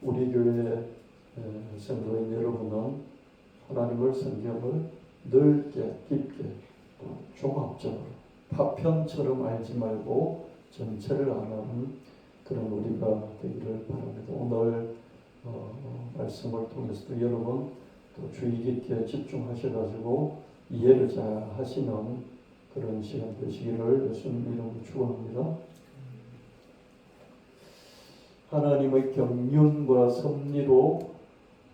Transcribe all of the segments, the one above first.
우리 교회 성도인 여러분은 하나님을 성경을 넓게 깊게 또 종합적으로 파편처럼 알지 말고 전체를 아는 그런 우리가 되기를 바랍니다. 오늘 말씀을 통해서도 여러분 또 주의 깊게 집중하셔가지고 이해를 잘 하시는 그런 시간 되시기를 예수님 이름으로 축원합니다. 하나님의 경륜과 섭리로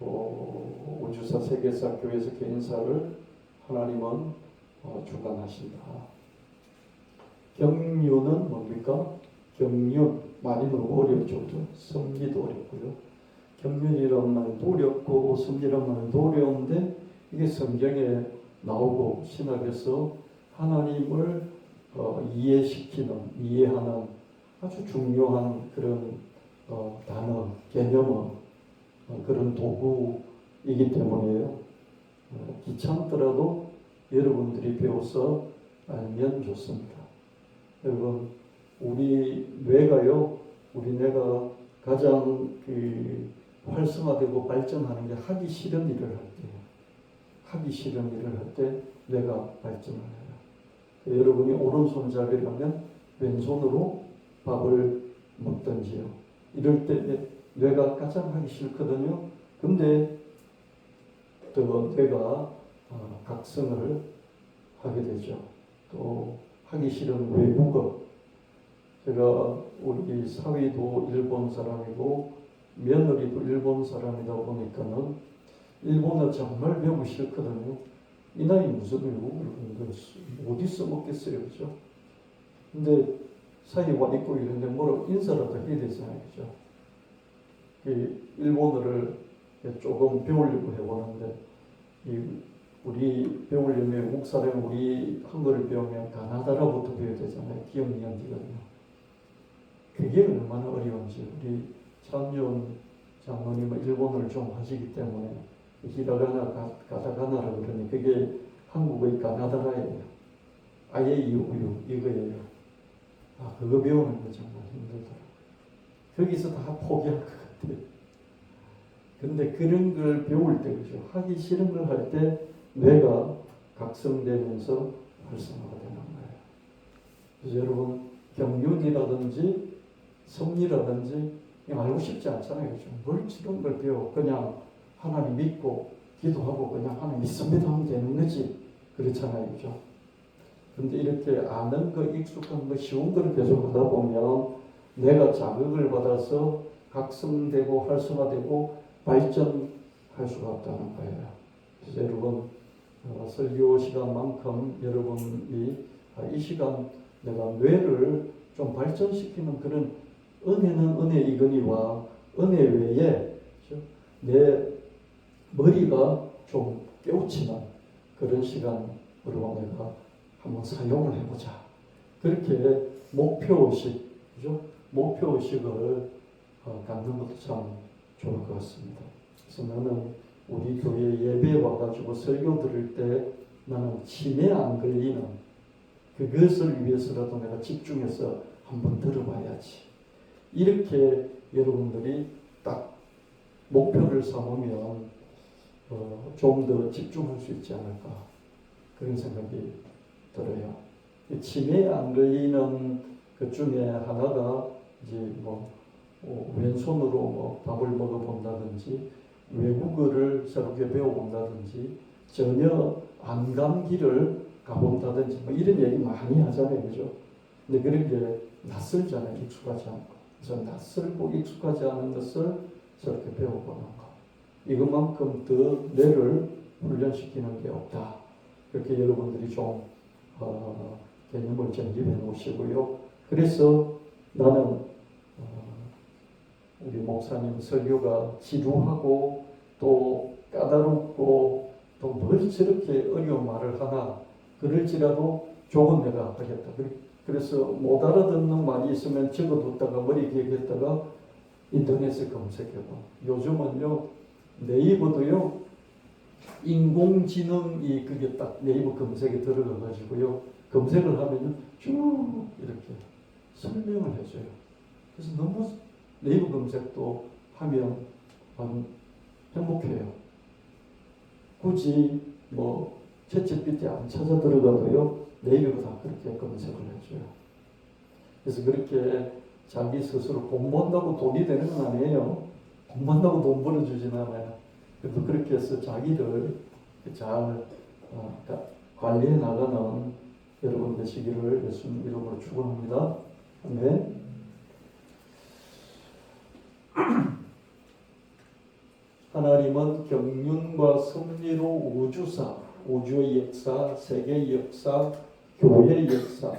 우주사 세계사 교회에서 개인사를 하나님은 주관하신다. 경륜은 뭡니까? 경륜 많이 너무 어렵죠. 섭리도 어렵고요. 경륜이라는 말도 어렵고 섭리라는 말도 어려운데 이게 성경에 나오고 신학에서 하나님을 이해하는 아주 중요한 그런 단어, 개념은 그런 도구이기 때문에요. 귀찮더라도 여러분들이 배워서 알면 좋습니다. 여러분, 우리 뇌가요, 우리 뇌가 가장 활성화되고 발전하는 게 하기 싫은 일을 할 때예요. 하기 싫은 일을 할 때 뇌가 발전을 해요. 여러분이 오른손잡이라면 왼손으로 밥을 먹든지요. 이럴 때 뇌가 가장 하기 싫거든요. 근데 또 뇌가 각성을 하게 되죠. 또 하기 싫은 외국어. 제가 우리 사위도 일본 사람이고 며느리도 일본 사람이다 보니까는 일본어 정말 배우기 싫거든요. 이 나이 무슨 외국어를 어디 써먹겠어요, 그죠? 근데 사이와 있고 이런데 뭐라고 인사라도 해야 되잖아요, 그죠? 일본어를 조금 배우려고 해보는데 우리 배우려면 외국 사람 우리 한글을 배우면 가나다라부터 배워야 되잖아요. 기억니언지거든요. 그게 얼마나 어려운지 우리 참여원 장로님은 일본어를 좀 하시기 때문에 히라가나 가타카나라 그러니 그게 한국의 가나다라예요. 아예 이유요 이거예요. 그거 배우는 거 정말 힘들더라고요. 거기서 다 포기할 것 같아요. 근데 그런 걸 배울 때, 그죠? 하기 싫은 걸 할 때 뇌가 각성되면서 활성화가 되는 거예요. 그래서 여러분, 경륜이라든지 섭리라든지 알고 싶지 않잖아요. 그죠? 뭘 저런 걸 배워. 그냥 하나님 믿고 기도하고 그냥 하나님 믿습니다 하면 되는 거지. 그렇잖아요. 그죠? 근데 이렇게 아는 거, 익숙한 거, 쉬운 거를 계속 하다 보면 내가 자극을 받아서 각성되고 활성화되고 발전할 수가 없다는 거예요. 그래서 여러분 설교 시간만큼 여러분이 이 시간 내가 뇌를 좀 발전시키는 그런 은혜는 은혜이거니와 은혜 외에 내 머리가 좀 깨우치는 그런 시간으로 내가 한번 사용을 해보자. 그렇게 목표의식, 그죠? 목표의식을 갖는 것도 참 좋을 것 같습니다. 그래서 나는 우리 교회 예배 와가지고 설교 들을 때 나는 치매 안 걸리는 그것을 위해서라도 내가 집중해서 한번 들어봐야지. 이렇게 여러분들이 딱 목표를 삼으면 좀 더 집중할 수 있지 않을까 그런 생각이 들어요. 치매 안 걸리는 그 중에 하나가 이제 왼손으로 밥을 먹어본다든지 외국어를 새롭게 배워본다든지 전혀 안 간 길을 가본다든지 이런 얘기 많이 하잖아요, 그죠? 근데 그런 게 낯설잖아요, 익숙하지 않고. 그래서 낯설고 익숙하지 않은 것을 새롭게 배워보는 것. 이것만큼 더 뇌를 훈련시키는 게 없다. 그렇게 여러분들이 좀 개념을 정립해 놓으시고요. 그래서 나는 우리 목사님 설교가 지루하고 또 까다롭고 또 뭘 저렇게 어려운 말을 하나 그럴지라도 조금 내가 하겠다. 그래서 못 알아듣는 말이 있으면 적어뒀다가 머리 기억했다가 인터넷에 검색해봐. 요즘은요 네이버도요 인공지능이 그게 딱 네이버 검색에 들어가가지고요 검색을 하면 쭉 이렇게 설명을 해줘요. 그래서 너무 네이버 검색도 하면 행복해요. 굳이 뭐 채찍 안 찾아 들어가도요, 네이버가 다 그렇게 검색을 해줘요. 그래서 그렇게 자기 스스로 공부한다고 돈이 되는 건 아니에요. 공부한다고 돈 벌어주진 않아요. 그래도 그렇게 해서 자기를 잘 관리해 나가는 여러분 되시기를 예수님 이름으로 축원합니다. 아멘. 하나님은 경륜과 섭리로 우주사, 우주의 역사, 세계의 역사, 교회의 역사,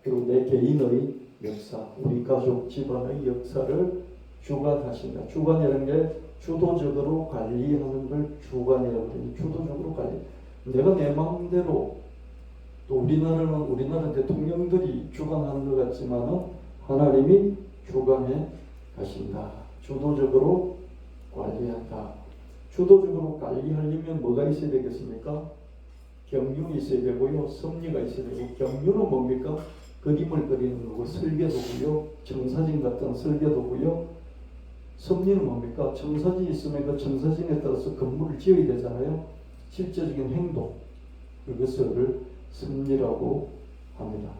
그리고 내 개인의 역사, 우리 가족 집안의 역사를 주관하신다. 주관이라는 게 주도적으로 관리하는 걸 주관이라고 해요. 주도적으로 관리. 내가 내 마음대로, 또 우리나라 대통령들이 주관하는 것 같지만은 하나님이 주관해 가신다. 주도적으로 관리한다. 주도적으로 관리하려면 뭐가 있어야 되겠습니까? 경륜이 있어야 되고요. 섭리가 있어야 되고, 경륜은 뭡니까? 그림을 그리는 거고, 설계도고요. 청사진 같은 설계도고요. 섭리는 뭡니까? 청사진이 있으면 그 청사진에 따라서 건물을 지어야 되잖아요. 실제적인 행동, 그것을 섭리라고 합니다.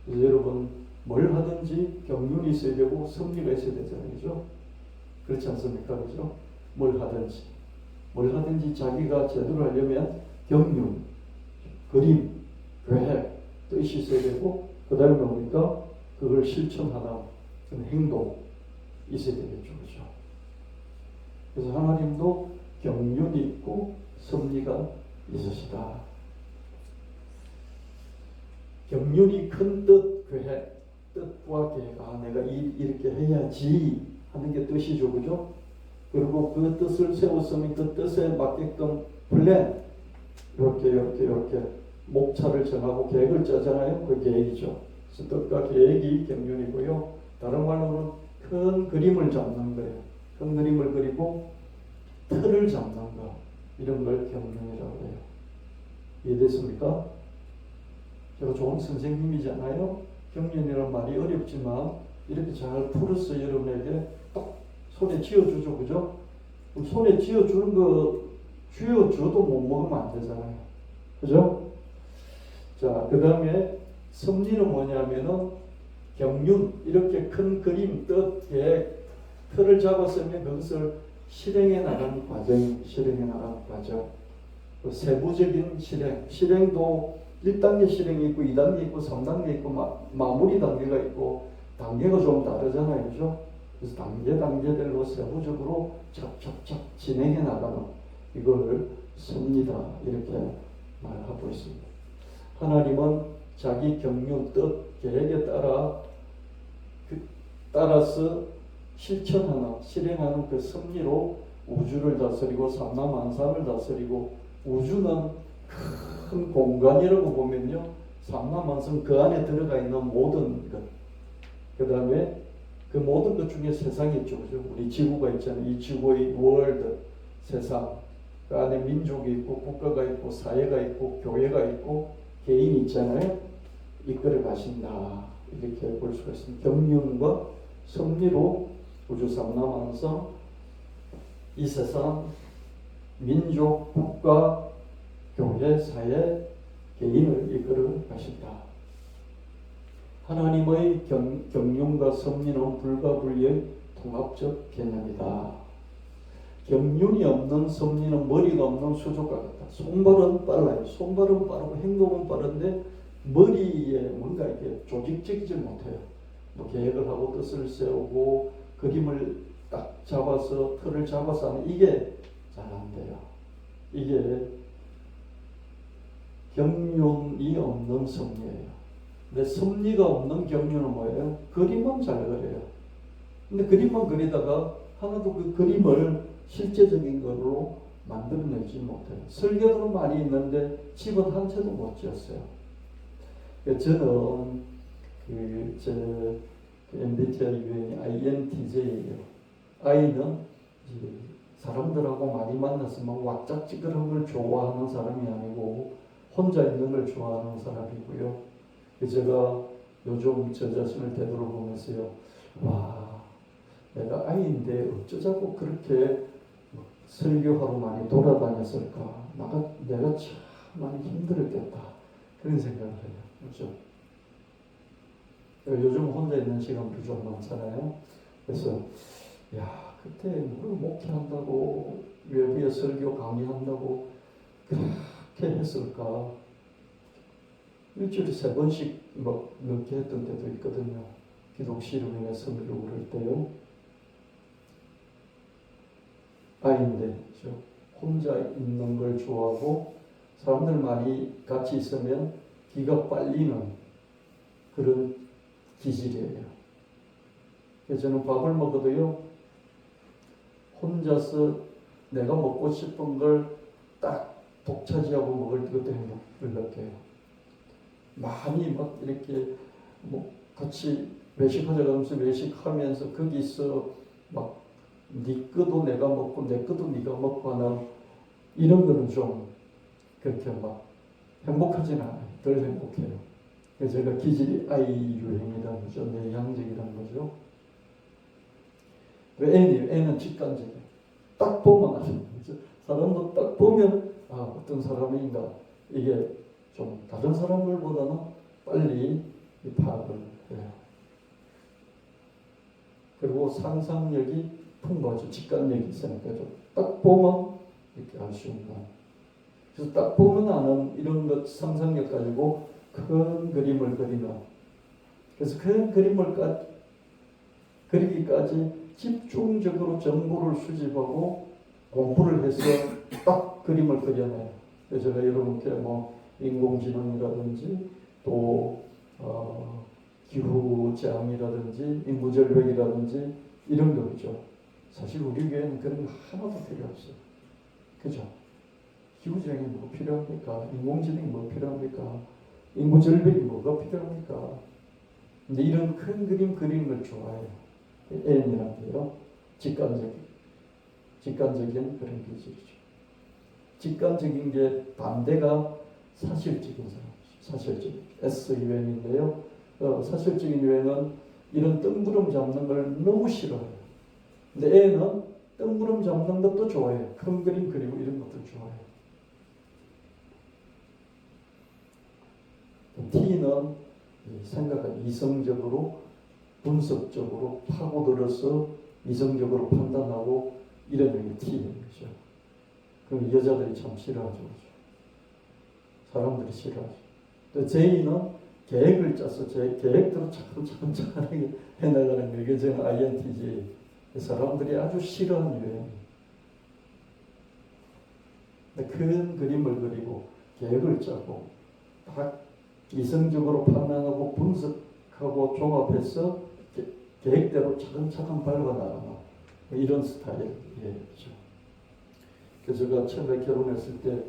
그래서 여러분 뭘 하든지 경륜이 있어야 되고 섭리가 있어야 되잖아요. 그죠? 그렇지 않습니까? 그죠? 뭘 하든지 자기가 제대로 하려면 경륜, 그림, 계획, 뜻이 있어야 되고, 그 다음에 뭡니까? 그걸 실천하는 행동 있어야 되겠죠. 그죠? 그래서 하나님도 경륜이 있고 섭리가 있으시다. 경륜이 큰 뜻, 계획, 뜻과 계획, 내가 이렇게 해야지 하는 게 뜻이죠. 그죠? 그리고 그 뜻을 세웠으면 그 뜻에 맞게끔 플랜, 이렇게 목차를 정하고 계획을 짜잖아요. 그 계획이죠. 그래서 뜻과 계획이 경륜이고요. 다른 말로는 큰 그림을 잡는 거예요. 큰 그림을 그리고 틀을 잡는 거, 이런 걸 경륜이라고 해요. 이해됐습니까? 제가 좋은 선생님이잖아요. 경륜이라는 말이 어렵지만 이렇게 잘 풀어서 여러분에게 딱 손에 쥐어주죠. 그죠? 손에 쥐어주는 거 쥐어줘도 못 먹으면 안 되잖아요. 그죠? 자, 그 다음에 섭리는 뭐냐면은 경륜, 이렇게 큰 그림, 뜻, 계획, 틀을 잡았으면 그것을 실행해 나가는 과정. 그 세부적인 실행도 1단계 실행이 있고 2단계 있고 3단계 있고 마무리 단계가 있고 단계가 좀 다르잖아요. 그죠? 그래서 단계별로 세부적으로 착착착 진행해 나가는 이걸 섭니다. 이렇게 말하고 있습니다. 하나님은 자기 경륜, 뜻, 계획에 따라서 실행하는 그 섭리로 우주를 다스리고 삼라만상을 다스리고, 우주는 큰 공간이라고 보면요, 삼라만상 그 안에 들어가 있는 모든 것, 그 다음에 그 모든 것 중에 세상이 있죠. 그죠? 우리 지구가 있잖아요. 이 지구의 월드, 세상, 그 안에 민족이 있고 국가가 있고 사회가 있고 교회가 있고 개인이 있잖아요. 이끌어 가신다, 이렇게 볼 수가 있습니다. 경륜과 섭리로 우주 삼라만상, 이 세상, 민족, 국가, 교회, 사회, 개인을 이끌어 가신다. 하나님의 경륜과 섭리는 불가분리의 통합적 개념이다. 경륜이 없는 섭리는 머리가 없는 수족과 같다. 손발은 빨라요. 손발은 빠르고 행동은 빠른데 머리에 뭔가 이렇게 조직적이지 못해요. 뭐 계획을 하고 뜻을 세우고 그림을 딱 잡아서 틀을 잡아서 하는 이게 잘 안 돼요. 이게 경륜이 없는 섭리예요. 근데 섭리가 없는 경륜은 뭐예요? 그림만 잘 그려요. 근데 그림만 그리다가 하나도 그 그림을 실제적인 걸로 만들어내지 못해요. 설계도는 많이 있는데 집은 한 채도 못 지었어요. 저는 그 MBTI 유형이 INTJ예요. I는 사람들하고 많이 만났으면 왁작지근한 걸 좋아하는 사람이 아니고 혼자 있는 걸 좋아하는 사람이고요. 제가 요즘 저 자신을 되돌아보면서요, 와, 내가 아이인데 어쩌자고 그렇게 설교하러 많이 돌아다녔을까? 내가 참 많이 힘들었겠다. 그런 생각을 해요. 그렇죠? 요즘 혼자 있는 시간도 좀 많잖아요. 그래서 그때 뭘 목회한다고 외부에 설교 강의한다고 그렇게 했을까? 일주일에 3번씩 넘게 했던 때도 있거든요. 기독실험에 설교 그럴 때요. 아이인데 혼자 있는 걸 좋아하고 사람들 많이 같이 있으면 기가 빨리는 그런 기질이에요. 그래서 저는 밥을 먹어도요, 혼자서 내가 먹고 싶은 걸 딱 독차지하고 먹을 것도 행복을 느껴요. 많이 이렇게 같이 외식하자 그러면서 외식하면서 거기서 네 거도 내가 먹고 내 거도 네가 먹고 하는 이런 거는 좀 그렇게 행복하지는 않아요. 덜 행복해요. 그래서 제가 기질이 아이 유형이라는 거죠. 내향적이라는 거죠. 애는 직관적이에요. 딱 보면 아는 거죠. 사람도 딱 보면 어떤 사람인가 이게 좀 다른 사람들보다는 빨리 파악을 해요. 그리고 상상력이 풍부하죠. 직관력이 있으니까 딱 보면 이렇게 알 수 있는. 그래서 딱 보면 아는 이런 것 상상력 가지고 큰 그림을 그리는. 그래서 큰 그림을 그리기까지 집중적으로 정보를 수집하고 공부를 해서 딱 그림을 그려내요. 그래서 제가 여러분께 인공지능이라든지 또 기후재앙이라든지 인구절벽이라든지 이런 거죠. 사실 우리 교회는 그런 거 하나도 필요 없어요. 그죠? 기후재앙이 뭐 필요합니까? 인공지능이 뭐 필요합니까? 인구절벽이 뭐가 필요합니까? 근데 이런 큰 그림 그리는 걸 좋아해요. N이라는 게요. 직관적인 그런 기질이죠. 직관적인 게 반대가 사실적인 사람이죠. 사실적인 S 유형인데요. 사실적인 유형은 이런 뜬구름 잡는 걸 너무 싫어해요. 근데 N은 뜬구름 잡는 것도 좋아해요. 큰 그림 그리고 이런 것도 좋아해요. T는 생각을 이성적으로 분석적으로 파고들어서 이성적으로 판단하고 이런 게 T인 거죠. 그럼 여자들이 참 싫어하죠. 사람들이 싫어하죠. 또 J는 계획을 짜서 제 계획대로 차근차근하게 해나가는 거. 이게 저는 INTJ. 사람들이 아주 싫어하는 유형이에요. 큰 그림을 그리고 계획을 짜고 딱 이성적으로 판단하고 분석하고 종합해서 계획대로 차근차근 밟아나가는 이런 스타일이에요. 그래서 제가 처음에 결혼했을 때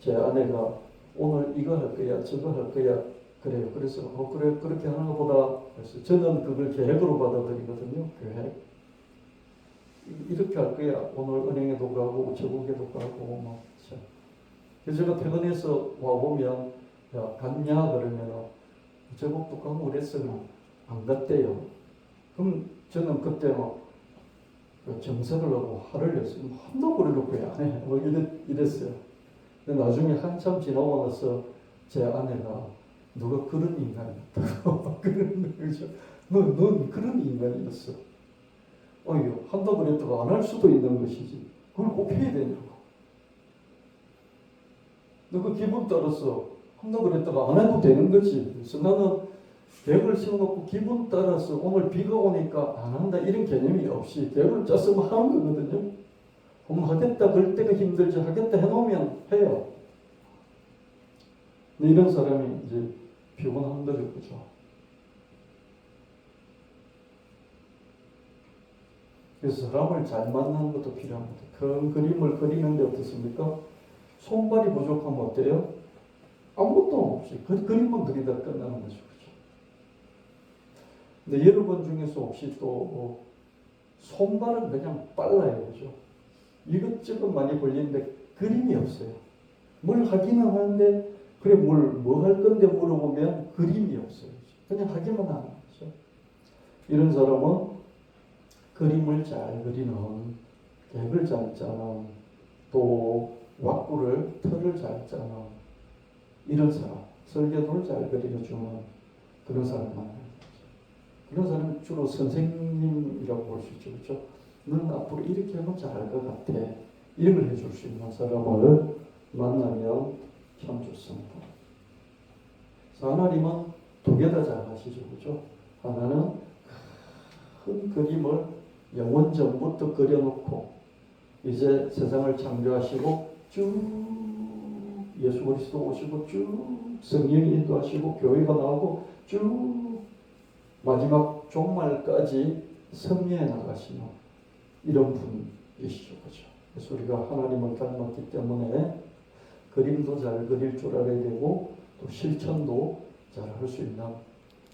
제 아내가 오늘 이거 할 거야 저거 할 거야 그래요. 그래서 그래 그렇게 하는 것보다 그래서 저는 그걸 계획으로 받아들이거든요. 계획 이렇게 할 거야. 오늘 은행에도 가고 저국에도 가고 그래서 제가 퇴근해서 와 보면 야 갔냐 그러면 저국도 가고 그랬어. 안 갔대요. 그럼 저는 그때 정색을 하고 화를 냈어요. 한도 그래놓고 안 해. 이랬어요. 근데 나중에 한참 지나고 나서 제 아내가 누가 그런 인간이었다고 그러는 거죠. 넌 그런 인간이었어. 한다 그랬다가 안 할 수도 있는 것이지. 그걸 꼭 해야 되냐고. 너 그 기분 따라서 한다 그랬다가 안 해도 되는 거지. 그래서 나는 계획을 세워놓고 기분 따라서 오늘 비가 오니까 안 한다 이런 개념이 없이 계획을 짰으면 하는 거거든요. 하겠다 그럴 때가 힘들지 하겠다 해놓으면 해요. 근데 이런 사람이 이제 피곤한 거죠. 그죠? 그래서 사람을 잘 만나는 것도 필요합니다. 큰 그림을 그리는데 어떻습니까? 손발이 부족하면 어때요? 아무것도 없이 그림만 그리다 끝나는 거죠. 그죠? 근데 여러분 중에서 혹시 또 손발은 그냥 빨라요. 그죠? 이것저것 많이 걸리는데 그림이 없어요. 뭘 하기는 하는데 그래 뭐 할 건데 물어보면 그림이 없어요. 그냥 하기만 하는 거죠. 이런 사람은 그림을 잘 그리는, 객을 잘 짜는, 또 왁구를, 틀을 잘 짜는 이런 사람, 설계도를 잘 그려주는 그런 사람 만나요. 그런 사람은 주로 선생님이라고 볼 수 있죠. 그렇죠? 너는 앞으로 이렇게 하면 잘할 것 같아. 이런 걸 해줄 수 있는 사람을 만나면 참 좋습니다. 하나님은 두 개 다 잘하시죠. 그렇죠? 하나는 큰 그림을 영원 전부터 그려놓고 이제 세상을 창조하시고 쭉 예수 그리스도 오시고 쭉 성령이 인도하시고 교회가 나오고 쭉 마지막 종말까지 섭리해 나가시는 이런 분이시죠. 그렇죠? 그래서 우리가 하나님을 닮았기 때문에 그림도 잘 그릴 줄 알아야 되고 또 실천도 잘 할 수 있는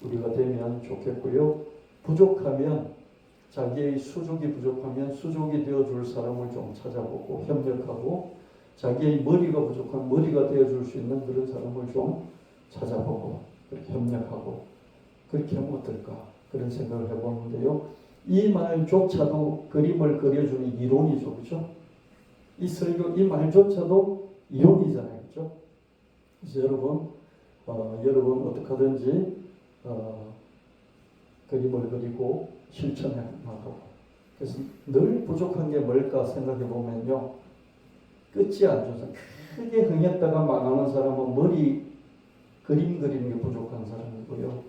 우리가 되면 좋겠고요. 부족하면 자기의 수족이 부족하면 수족이 되어줄 사람을 좀 찾아보고 협력하고 자기의 머리가 부족한 머리가 되어줄 수 있는 그런 사람을 좀 찾아보고 그렇게 협력하고 그렇게 하면 어떨까 그런 생각을 해보는데요. 이 말조차도 그림을 그려주는 이론이죠. 그렇죠? 이 설교 이 말조차도 이론이잖아요. 그렇죠? 그래서 여러분 어떻게 하든지 그림을 그리고 실천해 나가고 그래서 늘 부족한 게 뭘까 생각해 보면요. 끝이 안 좋아서 크게 흥했다가 망하는 사람은 그림 그리는 게 부족한 사람이고요.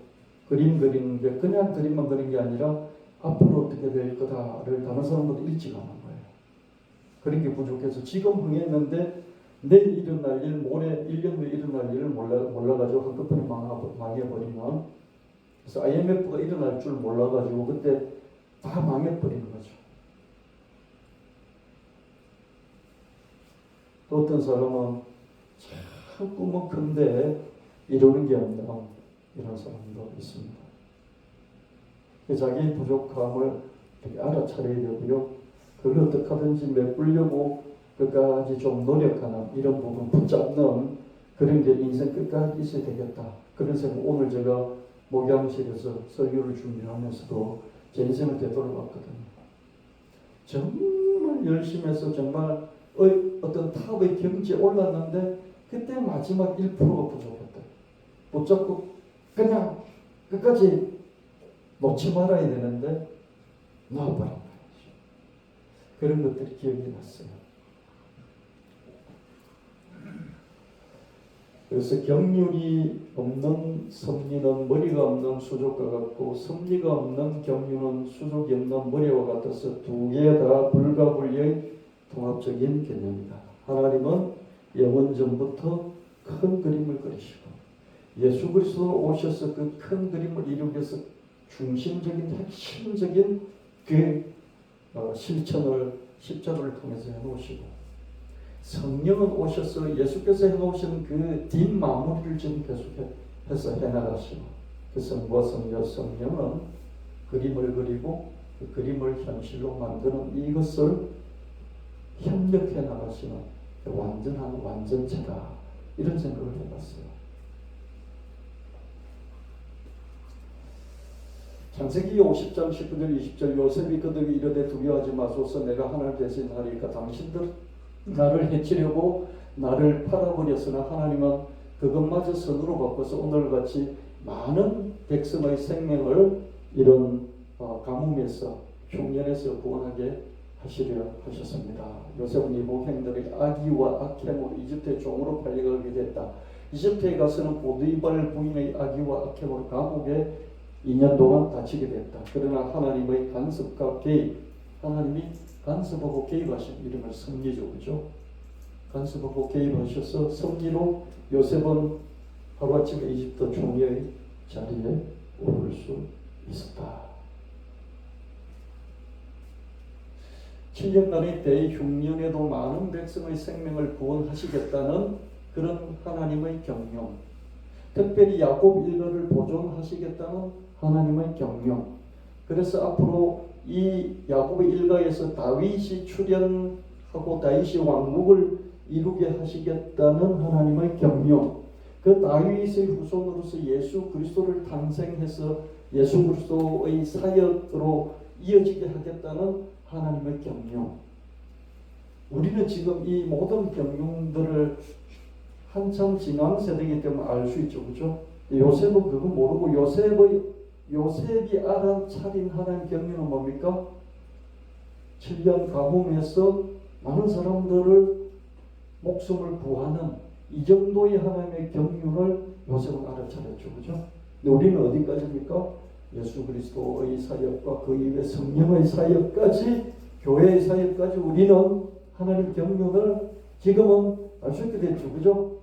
그림 그리는 게 그냥 그림만 그린 게 아니라 앞으로 어떻게 될 거다를 다른 사람보다 일찍 하는 거예요. 그런 게 부족해서 지금 흥했는데 내일 일어날 일, 모레 1년 후에 일어날 일을 몰라가지고 한꺼번에 망해버리면 그래서 IMF가 일어날 줄 몰라가지고 그때 다 망해버리는 거죠. 또 어떤 사람은 참 꿈은 큰데 이루는 게 없는 이런 사람도 있습니다. 자기 부족함을 알아차려야 되고요. 그걸 어떻게 하든지 메꾸려고 끝까지 좀 노력하는 이런 부분 붙잡는 그런 게 인생 끝까지 있어야 되겠다. 그런 생각 오늘 제가 목양실에서 설교를 준비하면서도 제 인생을 되돌아봤거든요. 정말 열심히 해서 정말 어떤 탑의 경지에 올랐는데 그때 마지막 1%가 부족했다. 붙잡고 그냥 끝까지 놓지 말아야 되는데 놔버린 거예요. 그런 것들이 기억이 났어요. 그래서 경륜이 없는 섭리는 머리가 없는 수족과 같고 섭리가 없는 경륜은 수족이 없는 머리와 같아서 두 개 다 불가분리의 통합적인 개념이다. 하나님은 영원 전부터 큰 그림을 그리시고 예수 그리스도 오셔서 그 큰 그림을 이루기 위해서 중심적인 핵심적인 그 실천을 십자가를 통해서 해놓으시고 성령은 오셔서 예수께서 해놓으신 그 뒷마무리를 지금 계속해서 해나가시고 그 성과 성령은 그림을 그리고 그 그림을 현실로 만드는 이것을 협력해 나가시는 완전한 완전체다. 이런 생각을 해봤어요. 창세기 50장 19절 20절 요셉이 그들에게 이르되 두려워하지 마소서 내가 하나님 대신하리까 당신들 나를 해치려고 나를 팔아버렸으나 하나님은 그것마저 선으로 바꿔서 오늘같이 많은 백성의 생명을 이런 가뭄에서 흉년에서 구원하게 하시려 하셨습니다. 요셉은 이복 행들의 아기와 아켐으로 이집트의 종으로 팔려가게 됐다. 이집트에 가서는 보디발 부인의 아기와 아켐으로 감옥에 2년 동안 갇히게 됐다. 그러나 하나님의 간섭과 개입, 하나님이 간섭하고 개입하신 이름을 섭리죠. 그죠? 간섭하고 개입하셔서 섭리로 요셉은 하루아침에 이집트 총리의 자리에 오를 수 있었다. 7년간의 대흉년에도 많은 백성의 생명을 구원하시겠다는 그런 하나님의 경영, 특별히 야곱 일가를 보존하시겠다는 하나님의 경영. 그래서 앞으로 이 야곱의 일가에서 다윗이 출현하고 다윗이 왕국을 이루게 하시겠다는 하나님의 경영. 그 다윗의 후손으로서 예수 그리스도를 탄생해서 예수 그리스도의 사역으로 이어지게 하겠다는 하나님의 경륜. 우리는 지금 이 모든 경륜들을 한참 지난 세대이기 때문에 알 수 있죠. 그죠? 요셉은 그거 모르고 요셉이 알아차린 하나님 경륜은 뭡니까? 7년 가뭄에서 많은 사람들을 목숨을 구하는 이 정도의 하나님의 경륜을 요셉은 알아차렸죠. 그죠? 근데 우리는 어디까지입니까? 예수 그리스도의 사역과 그 이후에 성령의 사역까지, 교회의 사역까지 우리는 하나님 경륜을 지금은 알 수 있게 됐죠. 그죠?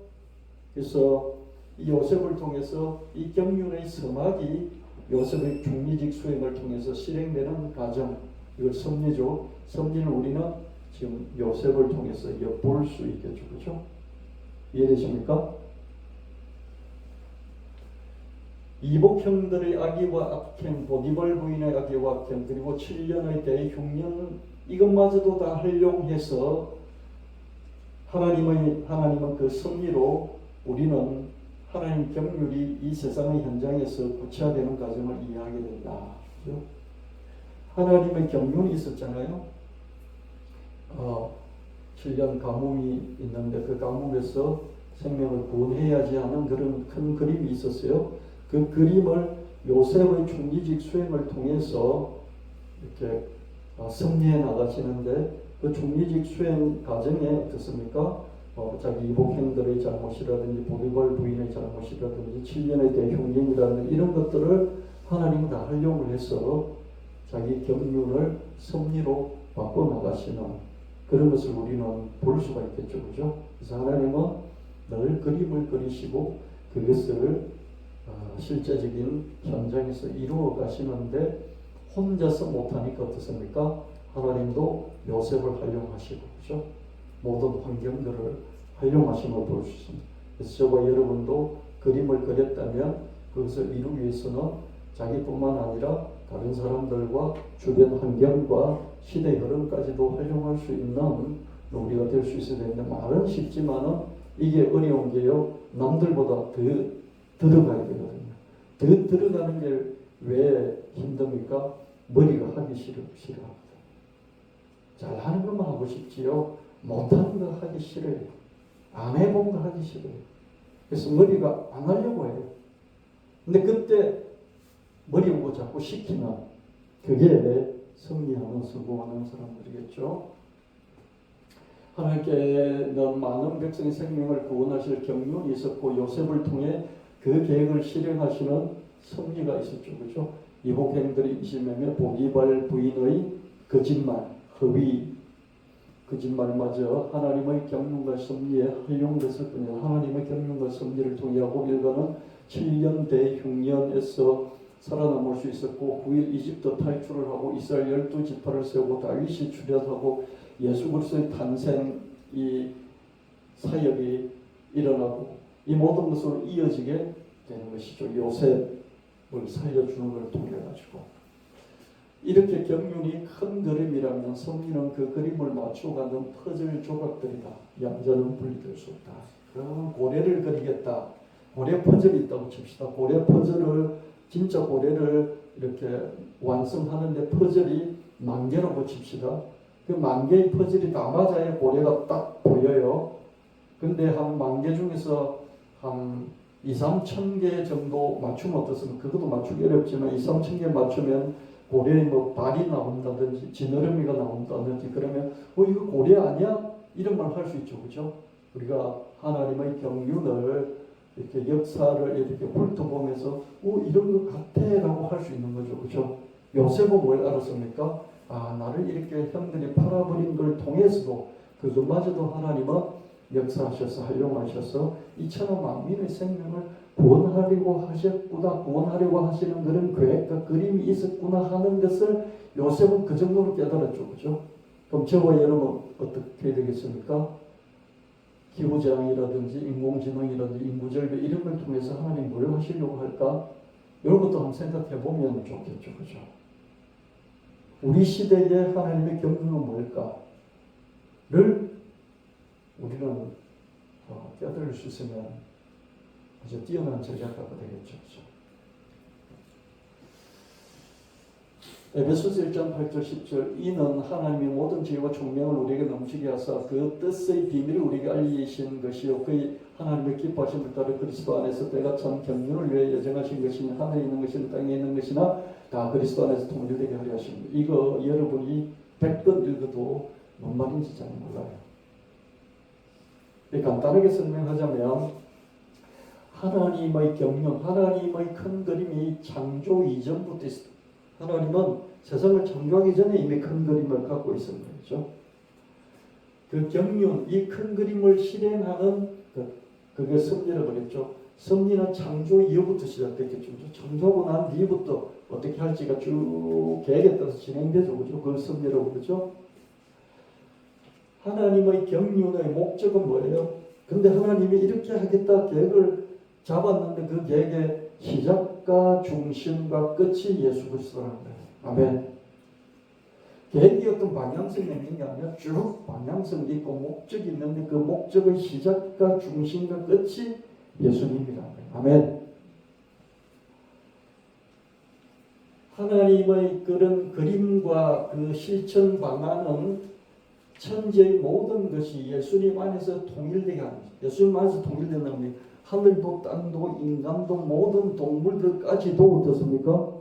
그래서 이 요셉을 통해서 이 경륜의 서막이 요셉의 중리직 수행을 통해서 실행되는 과정, 이걸 섭리죠. 섭리는 우리는 지금 요셉을 통해서 엿볼 수 있겠죠. 그죠? 이해되십니까? 이복 형들의 악의와 악행, 보디발 부인의 악의와 악행, 그리고 7년의 대흉년, 이것마저도 다 활용해서 하나님은 그 섭리로 우리는 하나님 경륜이 이 세상의 현장에서 구체화되는 과정을 이해하게 된다. 그렇죠? 하나님의 경륜이 있었잖아요. 7년 가뭄이 있는데 그 가뭄에서 생명을 구원해야지 하는 그런 큰 그림이 있었어요. 그 그림을 요셉의 중리직 수행을 통해서 이렇게 섭리해 나가시는데 그 중리직 수행 과정에 어떻습니까? 자기 이복행들의 잘못이라든지 보디발 부인의 잘못이라든지 7년의 대흉년이라든지 이런 것들을 하나님은 다 활용을 해서 자기 경륜을 섭리로 바꿔나가시는 그런 것을 우리는 볼 수가 있겠죠. 그죠? 그래서 하나님은 늘 그림을 그리시고 그것을 실제적인 현장에서 이루어 가시는데 혼자서 못하니까 어떻습니까? 하나님도 요셉을 활용하시고, 그죠? 모든 환경들을 활용하심을 볼 수 있습니다. 그래서 저와 여러분도 그림을 그렸다면 그것을 이루기 위해서는 자기뿐만 아니라 다른 사람들과 주변 환경과 시대 흐름까지도 활용할 수 있는 우리가 될 수 있어야 되는데 말은 쉽지만은 이게 어려운 게요. 남들보다 더 들어가야 되거든요. 더 들어가는 게 왜 힘듭니까? 머리가 하기 싫어합니다. 잘하는 것만 하고 싶지요. 못하는 거 하기 싫어요. 안 해본 거 하기 싫어요. 그래서 머리가 안 하려고 해요. 근데 그때 머리 보고 자꾸 시키면 그게 승리하는 성공하는 사람들이겠죠. 하나님께는 많은 백성의 생명을 구원하실 경륜이 있었고 요셉을 통해 그 계획을 실행하시는 섭리가 있었죠. 그렇죠? 이복행들이 임신하며 보디발 부인의 거짓말, 허위, 거짓말마저 하나님의 경륜과 섭리에 활용됐을 뿐이야. 하나님의 경륜과 섭리를 통해 야곱 일가는 7년 대흉년에서 살아남을 수 있었고 9일 이집트 탈출을 하고 이스라엘 12지파를 세우고 다윗이 출현하고 예수 그리스도의 탄생 이 사역이 일어나고 이 모든 것으로 이어지게 되는 것이죠. 요셉을 살려주는 것을 통해 가지고 이렇게 경륜이 큰 그림이라면 섭리는 그 그림을 맞춰가는 퍼즐 조각들이다. 양자는 분리될 수 없다. 그럼 고래를 그리겠다. 고래 퍼즐이 있다고 칩시다. 고래 퍼즐을 진짜 고래를 이렇게 완성하는데 퍼즐이 10,000개라고 칩시다. 그 10,000개의 퍼즐이 다 맞아야 고래가 딱 보여요. 근데 한 10,000개 중에서 한 2,000~3,000개 정도 맞추면 어떻습니까? 그것도 맞추기 어렵지만 2,000~3,000개 맞추면 고래의 뭐 발이 나온다든지 지느러미가 나온다든지 그러면 이거 고래 아니야? 이런 말 할 수 있죠. 그죠? 우리가 하나님의 경륜을 이렇게 역사를 이렇게 훑어보면서 이런 것 같아 라고 할 수 있는 거죠. 그죠? 요셉은 뭘 알았습니까? 나를 이렇게 형들이 팔아버린 걸 통해서도 그것마저도 하나님은 역사하셔서 활용하셔서 이 천하 만민의 생명을 구원하려고 하셨구나, 구원하려고 하시는 그런 계획과 그림이 있었구나 하는 것을 요셉은 그 정도로 깨달았죠. 그죠? 그럼 저와 여러분 어떻게 되겠습니까? 기후재앙이라든지 인공지능이라든지 인구절벽 이런 걸 통해서 하나님 뭘 하시려고 할까? 이런 것도 한번 생각해 보면 좋겠죠. 그죠? 우리 시대의 하나님의 경륜은 뭘까?를 우리는 깨달을 수 있으면 아주 뛰어난 전략가가 되겠죠. 그렇죠? 에베소서 1장 8절 10절 이는 하나님이 모든 지혜와 총명을 우리에게 넘치게 하사 그 뜻의 비밀을 우리에게 알리신 것이요 그 하나님의 기뻐하심을 따라 그리스도 안에서 때가 참 경륜을 위해 예정하신 것이니 하늘에 있는 것이나 땅에 있는 것이나 다 그리스도 안에서 통일되게 하려 하십니다. 이거 여러분이 100번 읽어도 뭔 말인지 잘 몰라요. 간단하게 설명하자면 하나님의 경륜, 하나님의 큰 그림이 창조 이전부터 있습니다. 하나님은 세상을 창조하기 전에 이미 큰 그림을 갖고 있었는 거죠. 그 경륜, 이 큰 그림을 실행하는 그게 섭리라고 그랬죠. 섭리는 창조 이후부터 시작됐겠죠. 창조하고 난 뒤부터 어떻게 할지가 쭉 계획에 따라서 진행되죠. 그죠? 그걸 섭리라고 그러죠. 하나님의 경륜의 목적은 뭐예요? 근데 하나님이 이렇게 하겠다 계획을 잡았는데 그 계획의 시작과 중심과 끝이 예수 그리스도라는 거예요. 아멘. 계획이 어떤 방향성이 있는 게 아니라 쭉 방향성이 있고 목적이 있는데 그 목적의 시작과 중심과 끝이 예수님이라는 거예요. 아멘. 하나님의 그런 그림과 그 실천 방안은 천지의 모든 것이 예수님 안에서 통일되게 하는 거죠. 예수님 안에서 통일된다는 게 하늘도 땅도 인간도 모든 동물들까지도 어떻습니까?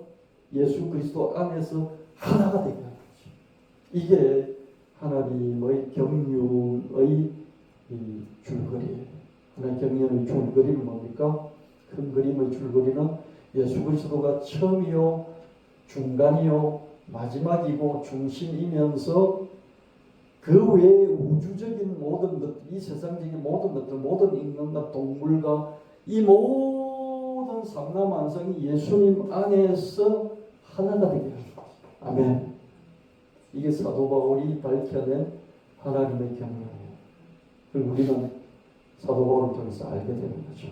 예수 그리스도 안에서 하나가 되게 하는 거죠. 이게 하나님의 경륜의 줄거리예요. 하나님의 경륜의 줄거리는 뭡니까? 큰 그림의 줄거리는 예수 그리스도가 처음이요 중간이요 마지막이고 중심이면서 그 외에 우주적인 모든 것, 이 세상적인 모든 것들, 모든 인간과 동물과 이 모든 삼라만상이 예수님 안에서 하나가 되게 합니다. 아멘. 이게 사도 바울이 밝혀낸 하나님의 경륜이에요. 그리고 우리는 사도 바울을 통해서 알게 되는 거죠.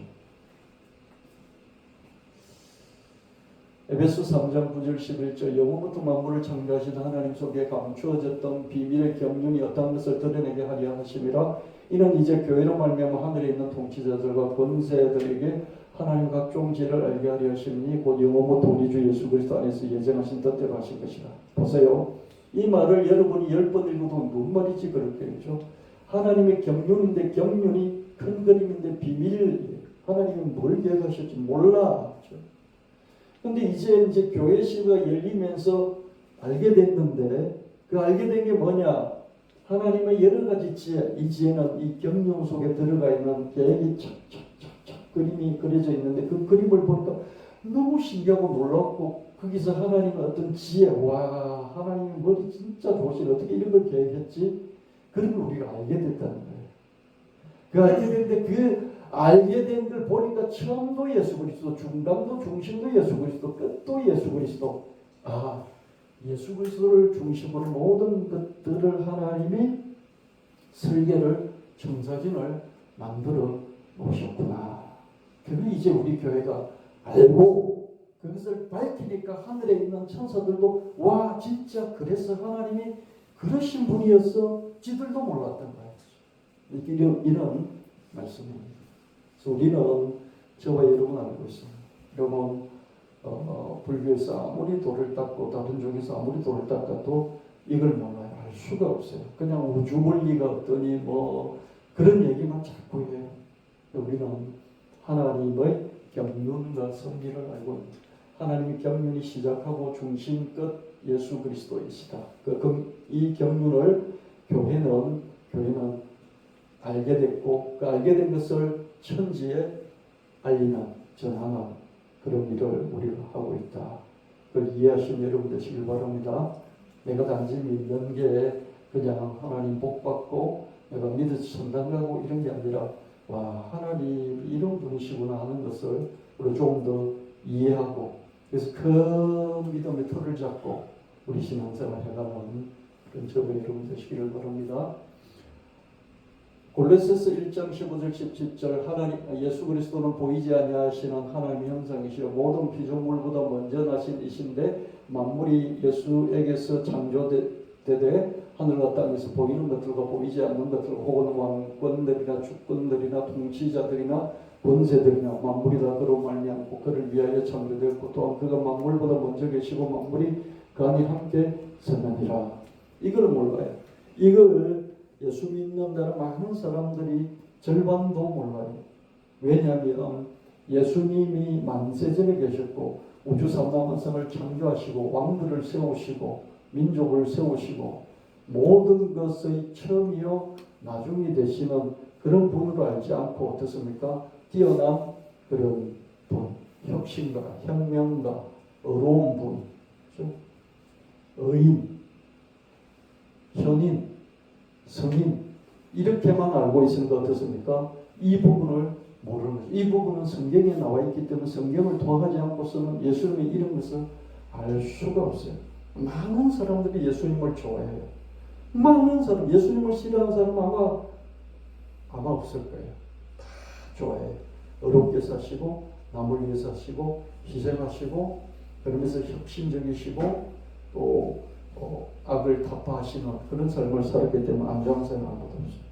에베소 3장 9절 11절 영원부터 만물을 창조하신 하나님 속에 감추어졌던 비밀의 경륜이 어떠한 것을 드러내게 하려 하심이라. 이는 이제 교회로 말미암아 하늘에 있는 통치자들과 권세들에게 하나님 각종 지혜를 알게 하려 하심이니 곧 영원부터 우리 주 예수 그리스도 안에서 예정하신 뜻대로 하신 것이라. 보세요. 이 말을 여러분이 10번 읽어도 뭔 말이지 그렇게 그렇죠? 하나님의 경륜인데 경륜이 큰 그림인데 비밀. 하나님이 뭘 계획하실지 몰라. 그렇죠? 근데 이제 교회시가 열리면서 알게 됐는데 그 알게 된 게 뭐냐? 하나님의 여러 가지 지혜, 이 지혜는 이 경륜 속에 들어가 있는 계획이 착착착착 그림이 그려져 있는데 그 그림을 보니까 너무 신기하고 놀랍고 거기서 하나님의 어떤 지혜, 와 하나님이 머리 진짜 좋으시네 어떻게 이런 걸 계획했지? 그런 걸 우리가 알게 됐다는 거예요. 그 알게 됐는데 그 알게 된 걸 보니까 처음도 예수 그리스도, 중간도 중심도 예수 그리스도, 끝도 예수 그리스도. 아, 예수 그리스도를 중심으로 모든 것들을 하나님이 설계를 청사진을 만들어 놓으셨구나. 그걸 이제 우리 교회가 알고 그것을 밝히니까 하늘에 있는 천사들도 와 진짜 그래서 하나님이 그러신 분이었어. 지들도 몰랐던 거예요. 이런 말씀입니다. 그래서 우리는 저와 여러분 알고 있습니다. 여러분 불교에서 아무리 돌을 닦고 다른 종에서 아무리 돌을 닦아도 이걸 몰라요. 알 수가 없어요. 그냥 우주 원리가 어떠니 뭐 그런 얘기만 자꾸 해요. 우리는 하나님의 경륜과 섭리를 알고 있습니다. 하나님의 경륜이 시작하고 중심 끝 예수 그리스도이시다. 이 경륜을 교회는 알게 됐고 그 알게 된 것을 천지에 알리는 전하는 그런 일을 우리가 하고 있다. 그걸 이해하시면 여러분 되시길 바랍니다. 내가 단지 믿는 게 그냥 하나님 복 받고 내가 믿어서 천당 가고 이런 게 아니라 와 하나님 이런 분이시구나 하는 것을 우리가 조금 더 이해하고 그래서 큰 믿음의 틀을 잡고 우리 신앙생활을 해가는 그런 저와 여러분 되시기를 바랍니다. 골로새서 1장 15절 17절 하나님 예수 그리스도는 보이지 아니하시는 하나님의 형상이시요 모든 피조물보다 먼저 나신 이신데 만물이 예수에게서 창조되되 하늘과 땅에서 보이는 것들과 보이지 않는 것들 혹은 왕권들이나 주권들이나 통치자들이나 권세들이나 만물이 다 그로 말미암고 그를 위하여 창조되었고 또한 그가 만물보다 먼저 계시고 만물이 간이 함께 서느니라. 이걸 몰라요. 이걸 예수 믿는다는 많은 사람들이 절반도 몰라요. 왜냐하면 예수님이 만세전에 계셨고 우주 삼라만성을 창조하시고 왕들을 세우시고 민족을 세우시고 모든 것의 처음이요 나중이 되시는 그런 분으로 알지 않고 어떻습니까? 뛰어난 그런 분, 혁신가, 혁명가, 어려운 분, 그렇죠? 의인, 현인, 성인 이렇게만 알고 있으니까 어떻습니까? 이 부분을 모르는 거죠. 이 부분은 성경에 나와 있기 때문에 성경을 통하지 않고서는 예수님의 이런 것을 알 수가 없어요. 많은 사람들이 예수님을 좋아해요. 많은 사람, 예수님을 싫어하는 사람 아마 없을 거예요. 다 좋아해요. 어렵게 사시고 남을 위해 사시고 희생하시고 그러면서 혁신적이시고 또 악을 타파하시는 그런 삶을 살았기 때문에 안 좋아하는 사람은 아무도 없어요.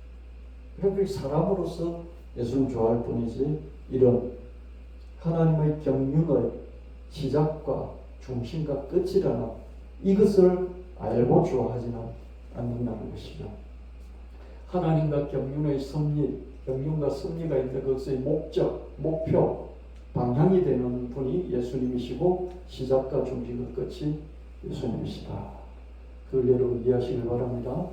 그러니까 사람으로서 예수님 좋아할 뿐이지 이런 하나님의 경륜의 시작과 중심과 끝이라는 이것을 알고 좋아하지는 않는다는 것이죠. 하나님과 경륜의 섭리, 경륜과 섭리가 있는 그것의 목적, 목표, 방향이 되는 분이 예수님이시고 시작과 중심과 끝이 예수님이시다. 그걸 여러분 이해하시길 바랍니다.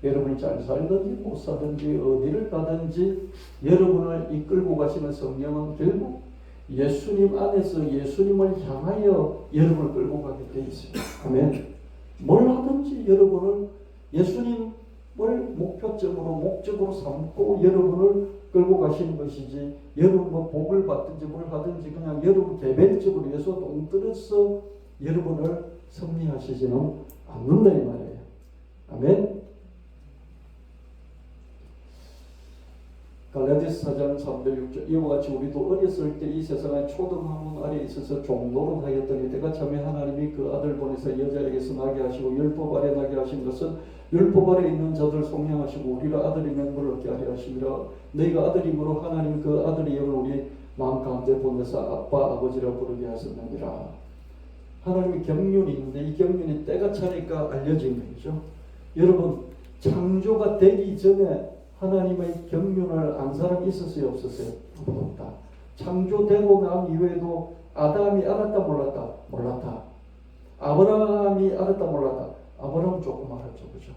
여러분이 잘 살든지 못 살든지 어디를 가든지 여러분을 이끌고 가시는 성령은 결국 예수님 안에서 예수님을 향하여 여러분을 끌고 가게 돼 있어요. 아멘. 뭘 하든지 여러분을 예수님을 목표점으로 목적으로 삼고 여러분을 끌고 가시는 것이지 여러분 뭐 복을 받든지 뭘 하든지 그냥 여러분 개별적으로 위해서 동떨어서 여러분을 섭리하시지는 않는다 이 말이에요. 아멘. 갈라디아서 4장 3절 6절 이와 같이 우리도 어렸을 때 이 세상의 초등학문 아래에 있어서 종노릇 하였더니 때가 참에 하나님이 그 아들 보내서 여자에게서 나게 하시고 율법 아래 나게 하신 것은 율법 아래 있는 자들 속량하시고 우리를 아들의 명분을 얻게 하려 하심이라. 너희가 아들이므로 하나님 그 아들의 영을 우리 마음 가운데 보내서 아빠 아버지라 부르게 하셨느니라. 하나님의 경륜이 있는데 이 경륜이 때가 차니까 알려진 거죠. 여러분 창조가 되기 전에 하나님의 경륜을 안 사람이 있었어요? 없었어요? 없다. 창조되고 난 이후에도 아담이 알았다 몰랐다? 몰랐다. 아브라함이 알았다 몰랐다? 아브라함은 조금 알았죠. 그죠?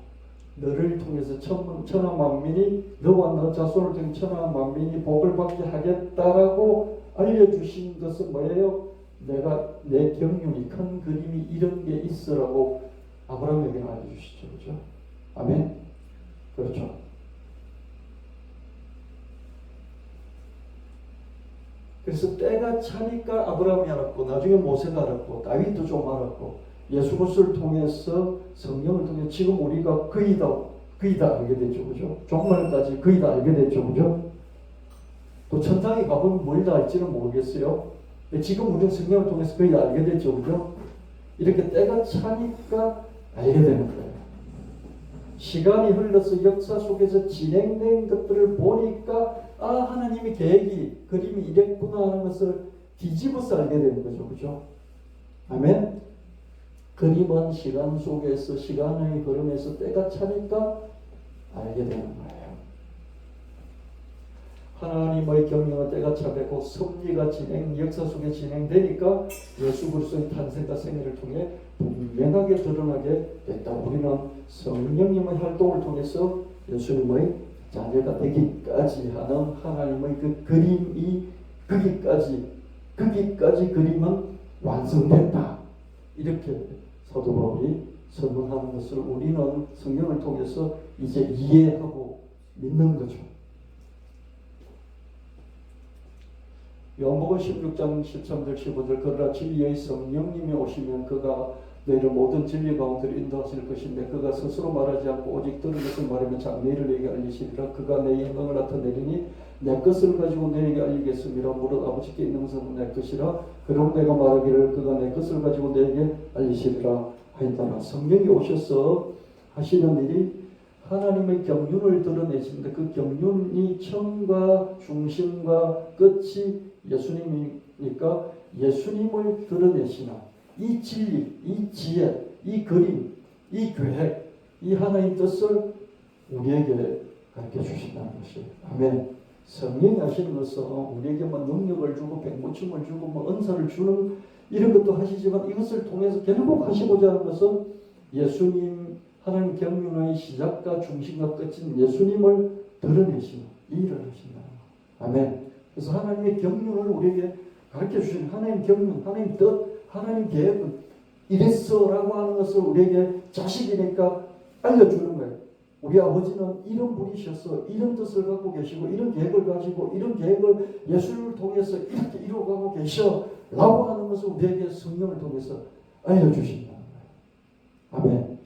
너를 통해서 천하 만민이 너와 너 자손을 통해 천하 만민이 복을 받게 하겠다라고 알려주신 것은 뭐예요? 내가 내 경륜이 큰 그림이 이런 게 있어라고 아브라함에게 알려주시죠. 그죠? 아멘? 그렇죠. 그래서 때가 차니까 아브라함이 알았고 나중에 모세가 알았고 다윗도 좀 알았고 예수 그리스도를 통해서 성령을 통해 지금 우리가 거의 다 알게 됐죠. 그죠? 종말까지 거의 다 알게 됐죠. 그죠? 또 천당에 가보면 뭘 다 알지는 모르겠어요. 지금 우리는 성령을 통해서 거의 다 알게 됐죠. 그죠? 이렇게 때가 차니까 알게 되는 거예요. 시간이 흘러서 역사 속에서 진행된 것들을 보니까 하나님의 계획이 그림이 이랬구나 하는 것을 뒤집어서 알게 되는 거죠. 그죠? 아멘. 그림은 시간 속에서 시간의 흐름에서 때가 차니까 알게 되는 거예요. 하나님의 경륜은 때가 차고 섭리가 역사 속에 진행되니까 예수 그리스도의 탄생과 생애를 통해 분명하게 드러나게 됐다. 우리는 성령님의 활동을 통해서 예수님의 자녀가 되기까지 하는 하나님의 그 그림이 거기까지 그림은 완성됐다. 이렇게 사도 바울이 선언하는 것을 우리는 성경을 통해서 이제 이해하고 믿는 거죠. 요한복음 16장 13절 15절 그러나 진리의 성령님이 오시면 그가 너희를 모든 진리 가운데로 인도하실 것인데 그가 스스로 말하지 않고 오직 들은 것을 말하면 장래를 너희에게 알리시리라. 그가 내 영광을 나타내리니 내 것을 가지고 너희에게 알리겠습니다. 무릇 아버지께 있는 것은 내 것이라. 그럼 내가 말하기를 그가 내 것을 가지고 너희에게 알리시리라 하였다나. 성령이 오셔서 하시는 일이 하나님의 경륜을 드러내시는데 그 경륜이 처음과 중심과 끝이 예수님이니까 예수님을 드러내시나 이 진리, 이 지혜, 이 그림, 이 계획, 이 하나님 뜻을 우리에게 가르쳐 주신다는 것이. 아멘. 성령이 하시는 것은 우리에게 뭐 능력을 주고 백무춤을 주고 뭐 은사를 주는 이런 것도 하시지만 이것을 통해서 결국 하시고자 하는 것은 예수님, 하나님 경륜의 시작과 중심과 끝인 예수님을 드러내시는 이 일을 하신다. 아멘. 그래서 하나님의 경륜을 우리에게 가르쳐 주시는 하나님 경륜, 하나님 뜻, 하나님 계획은 이랬어라고 하는 것을 우리에게 자식이니까 알려주는 거예요. 우리 아버지는 이런 분이셔서 이런 뜻을 갖고 계시고 이런 계획을 가지고 이런 계획을 예수를 통해서 이렇게 이루어가고 계셔라고 하는 것을 우리에게 성령을 통해서 알려주신다는 거예요. 아멘.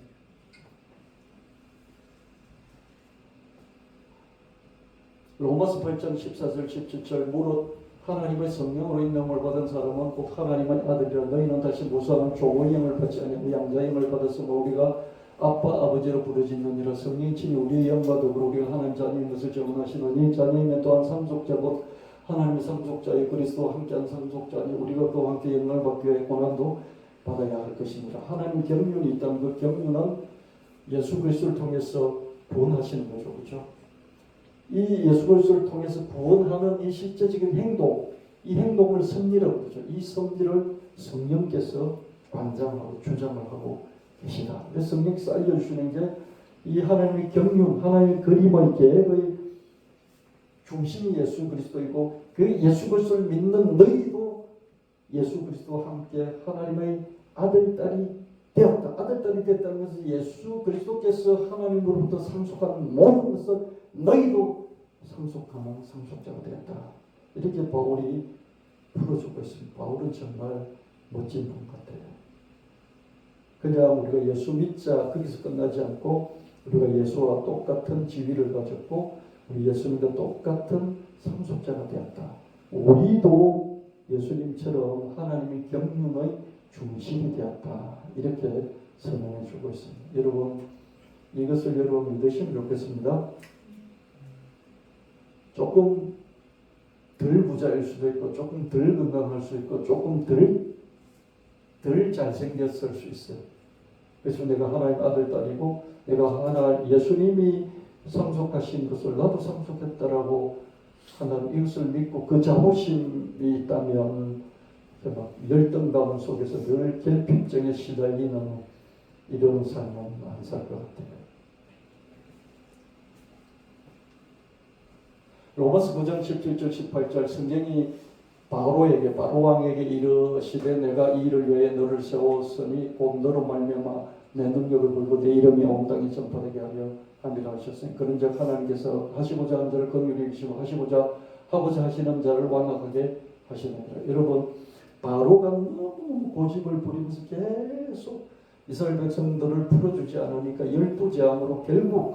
로마서 8장 14절 17절 무릇 하나님의 성령으로 인도함을 받은 사람은 곧 하나님의 아들이라. 너희는 다시 무수한 조의 영을 받지 아니하고 양자의 영을 받았으므로 우리가 아빠 아버지로 부르짖느니라. 성령이 친히 우리의 영과 더불어 우리가 하나님 자녀인 것을 증언하시노니 자녀이면 또한 상속자 곧 하나님의 상속자의 그리스도와 함께한 상속자니 우리가 그와 함께 영광을 받기 위해 고난도 받아야 할 것이니라. 하나님 경륜이 있다면 그 경륜은 예수 그리스도를 통해서 구원하시는 거죠. 그렇죠? 이 예수 그리스도를 통해서 구원하는 이 실제적인 행동, 이 행동을 섭리라고 그러죠. 이 섭리를 성령께서 관장하고 주장하고 계시다. 그래서 성령께서 알려주시는 게 이 하나님의 경륜, 하나님의 그림의 계획의 중심이 예수 그리스도이고 그 예수 그리스도를 믿는 너희도 예수 그리스도와 함께 하나님의 아들, 딸이 되었다. 아들, 딸이 됐다는 것은 예수 그리스도께서 하나님으로부터 상속한 모든 것을 너희도 상속하는 상속자가 되었다. 이렇게 바울이 풀어주고 있습니다. 바울은 정말 멋진 분 같아요. 그냥 우리가 예수 믿자 거기서 끝나지 않고 우리가 예수와 똑같은 지위를 가졌고 우리 예수님과 똑같은 상속자가 되었다. 우리도 예수님처럼 하나님의 경륜의 중심이 되었다. 이렇게 설명해 주고 있습니다. 여러분 이것을 여러분 믿으시면 좋겠습니다. 조금 덜 부자일 수도 있고 조금 덜 건강할 수 있고 조금 덜 잘생겼을 수 있어요. 그래서 내가 하나님 아들 딸이고 내가 하나 예수님이 상속하신 것을 나도 상속했다라고 하는 이것을 믿고 그 자부심이 있다면 막 열등감 속에서 늘 결핍증에 시달리는 이런 삶은 안 살 것 같아요. 로마서 9장 17절 18절 성경이 바로에게 바로 왕에게 이르시되 내가 이 일을 위해 너를 세웠으니 곧 너로 말미암아 내 능력을 불고 내 이름이 온 땅에 전파되게 하려 함이라 하셨으니 그런즉 하나님께서 하시고자 하는 자를 긍휼히 여기시고 하고자 하시는 자를 완악하게 하시느니라. 여러분 바로가 너무 고집을 부리면서 계속 이스라엘 백성들을 풀어주지 않으니까 12재앙으로 결국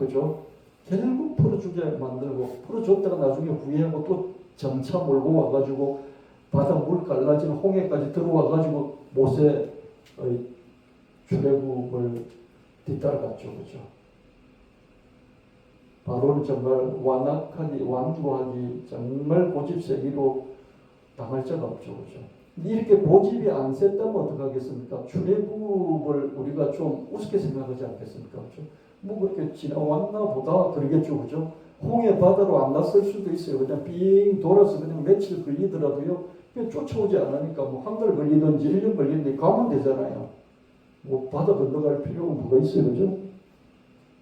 풀어주게 만들고 풀어줬다가 나중에 후회하고 또 정차 몰고 와가지고 바다 물 갈라진 홍해까지 들어와가지고 모세의 출애굽을 뒤따라갔죠. 그죠? 바로는 정말 완고하기 정말 고집세기로 당할 자가 없죠. 그죠? 이렇게 고집이 안 셌다면 어떡하겠습니까? 출애굽을 우리가 좀 우습게 생각하지 않겠습니까? 그죠? 뭐 그렇게 지나왔나 보다 그러겠죠. 그죠? 홍해 바다로 안 났을 수도 있어요. 그냥 빙 돌아서 그냥 며칠 걸리더라도요. 그냥 쫓아오지 않으니까 뭐 한 달 걸리든지 1년 걸리든지 가면 되잖아요. 뭐 바다 건너갈 필요가 뭐가 있어요. 그죠?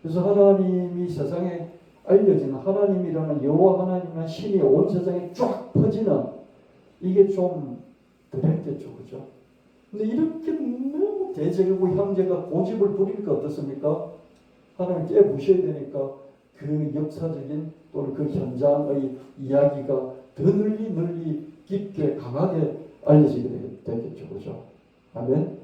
그래서 하나님이 세상에 알려지는 하나님이라는 여호와 하나님의 신이 온 세상에 쫙 퍼지는 이게 좀 덜했겠죠. 그죠? 근데 이렇게 너무 대제국 형제가 고집을 부리니까 어떻습니까? 하나님 깨부셔야 되니까 그 역사적인 또는 그 현장의 이야기가 더 널리 깊게 강하게 알려지게 되겠죠. 그죠? 아멘.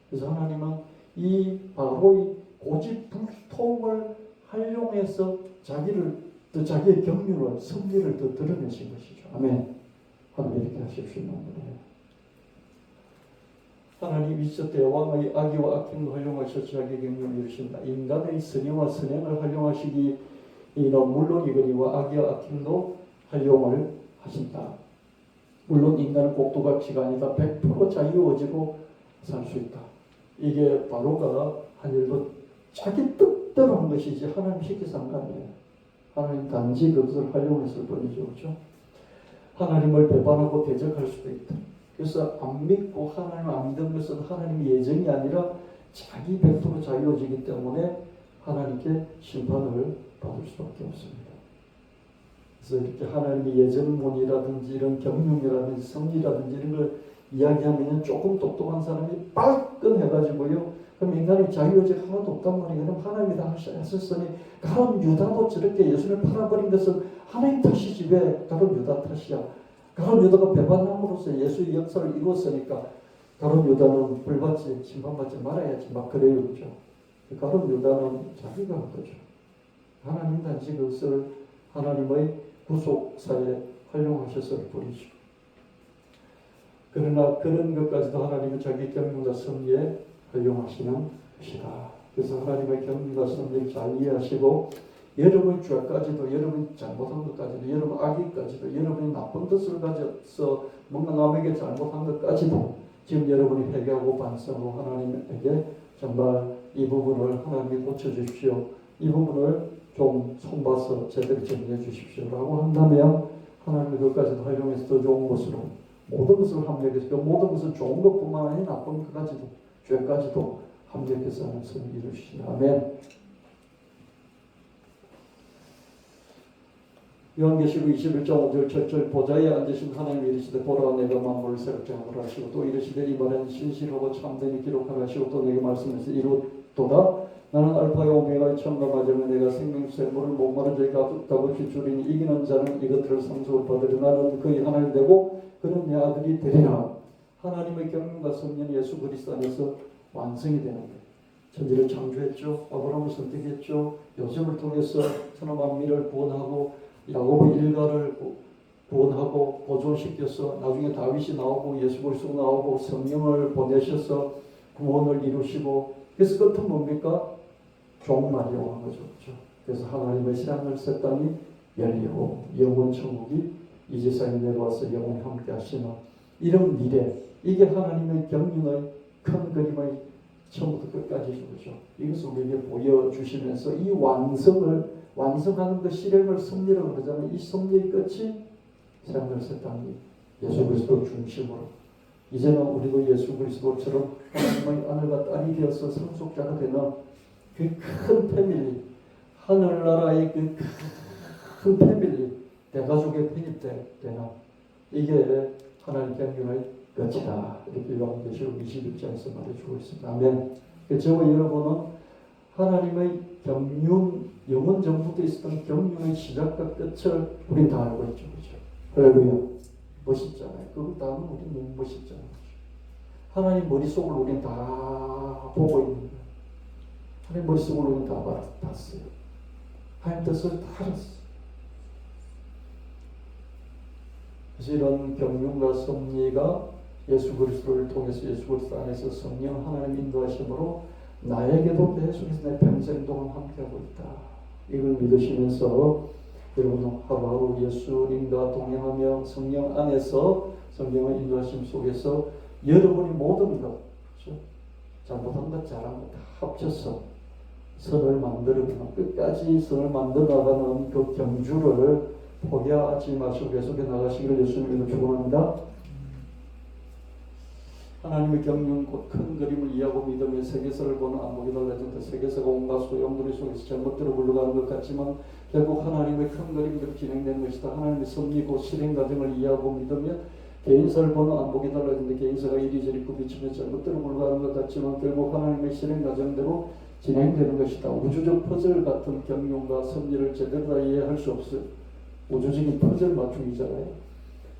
그래서 하나님은 이 바로의 고집불통을 활용해서 자기의 경륜을 섭리를 더 드러내신 것이죠. 아멘. 하나님 이렇게 하십시오. 하나님 이저 대왕의 악의와 악행을 활용하셔 자기 경륜을 이루신다. 인간의 선의와 선행을 활용하시기 물론이거니와 악의와 악행도 활용을 하신다. 물론 인간은 꼭두각시가 아니다. 100% 자유어지고 살 수 있다. 이게 바로가 한 일도 자기 뜻대로 한 것이지 하나님 시켜서 한 거 아니에요. 하나님 단지 그것을 활용했을 뿐이죠. 그렇죠? 하나님을 배반하고 대적할 수도 있다. 그래서 안 믿고 하나님 안 믿는 것은 하나님의 예정이 아니라 자기 100% 자유지기 때문에 하나님께 심판을 받을 수밖에 없습니다. 그래서 이렇게 하나님의 예정론이라든지 이런 경륜이라든지 성리라든지 이런 걸 이야기하면 조금 똑똑한 사람이 빨끈해가지고요. 그럼 인간의 자유의지가 하나도 없단 말이에요. 그럼 하나님이 다 하셨으니 가론 유다도 저렇게 예수를 팔아버린 것은 하나님 탓이지 왜 가론 유다 탓이야. 가론 유다가 배반함으로써 예수의 역사를 이루었으니까 가론 유다는 벌받지 심판받지 말아야지 막 그래요. 그렇죠? 가론 유다는 자기가 한 거죠. 하나님 단지 그것을 하나님의 구속사에 활용하셨을 뿐이죠. 그러나 그런 것까지도 하나님은 자기 경륜과 섭리에 활용하시는 것이다. 그래서 하나님의 경륜과 섭리를 잘 이해하시고 여러분의 죄까지도 여러분이 잘못한 것까지도 여러분 악의까지도 여러분이 나쁜 뜻을 가져서 뭔가 남에게 잘못한 것까지도 지금 여러분이 회개하고 반성하고 하나님에게 정말 이 부분을 하나님이 고쳐주십시오. 이 부분을 좀 손봐서 제대로 정리해 주십시오 라고 한다면 하나님이 그것까지도 활용해서 더 좋은 것으로 모든 것을 합력해서 그 모든 것은 좋은 것뿐만 아니라 나쁜 것까지도 죄까지도 합력해서 하는 선을 이루시다. 아멘. 요한계시록 21장 5절 첫절 보좌에 앉으신 하나님이 이르시되 보라 내가 만물을 새롭게 하노라 하시고 또 이르시되 이 말은 신실하고 참되니 기록하라 하시고 또 내게 말씀해서 이루도다 나는 알파의 오메가의 처음과 마지막에 내가 생명수의 물을 목마른 자에게 값없이 주리니 이기는 자는 이것들을 상속을 받으리라 나는 그의 하나님 되고 그는 내 아들이 되리라. 하나님의 경륜과 성령 예수 그리스도 안에서 완성이 되는 거예요. 천지를 창조했죠. 아브라함을 선택했죠. 요셉을 통해서 천하 만민을 구원하고 야곱의 일가를 구원하고 보존시켜서 나중에 다윗이 나오고 예수 그리스도 나오고 성령을 보내셔서 구원을 이루시고 그래서 끝은 뭡니까? 종말이 오는 거죠. 그렇죠? 그래서 하나님의 새하늘 새 땅이 열리고 영원 천국이 이 세상에 내려와서 영원히 함께 하시는 이런 미래 이게 하나님의 경륜의 큰 그림의 처음부터 끝까지죠. 그렇죠? 이것을 우리에게 보여주시면서 이 완성하는 그 실행을 섭리라고 그러잖아요. 이 섭리의 끝이 새하늘 새 땅이 예수 그리스도 중심으로 이제는 우리도 예수 그리스도처럼 하나님의 아들과 딸이 되어서 상속자가 되는 그 큰 패밀리 하늘나라의 그 큰 패밀리 대가족에 편입되는 이게 하나님 경륜의 끝이다. 이렇게 요한계시록 21장에서 말해주고 있습니다. 아멘. 저와 여러분은 하나님의 경륜, 영원 전부터 있었던 경륜의 시작과 끝을 우린 다 알고 있죠. 그렇죠? 할렐루야. 멋있잖아요. 그거 다 하면 우린 너무 멋있잖아요. 하나님 머릿속을 우린 다 보고 있는 거예요. 하나님 머릿속을 우린 다 봤어요. 하나님 뜻을 다 알았어요. 그래서 이런 경륜과 섭리가 예수 그리스도를 통해서 예수 그리스도 안에서 성령 하나님 인도하심으로 나에게도 계속해서 내 평생 동안 함께하고 있다. 이걸 믿으시면서 여러분 하루하루 예수님과 동행하며 성령 안에서 성령의 인도하심 속에서 여러분이 모든 것 그렇죠? 잘못한 것 잘한 것 다 합쳐서 선을 만들어가는 끝까지 선을 만들어가는 그 경주를 포기하지 마시고 계속해 나가시기를 예수님으로 축원합니다. 하나님의 경륜 곧 큰 그림을 이해하고 믿으며 세계사를 보는 안목이 달라진다. 세계사가 온갖 소용돌이 속에서 잘못대로 굴러가는 것 같지만 결국 하나님의 큰 그림대로 진행되는 것이다. 하나님의 섭리 곧 실행 과정을 이해하고 믿으며 개인사를 보는 안목이 달라진다. 개인사가 이리저리 부딪히며 잘못대로 굴러가는 것 같지만 결국 하나님의 실행 과정대로 진행되는 것이다. 우주적 퍼즐 같은 경륜과 섭리를 제대로 다 이해할 수 없어요. 우주적인 퍼즐 맞추기잖아요.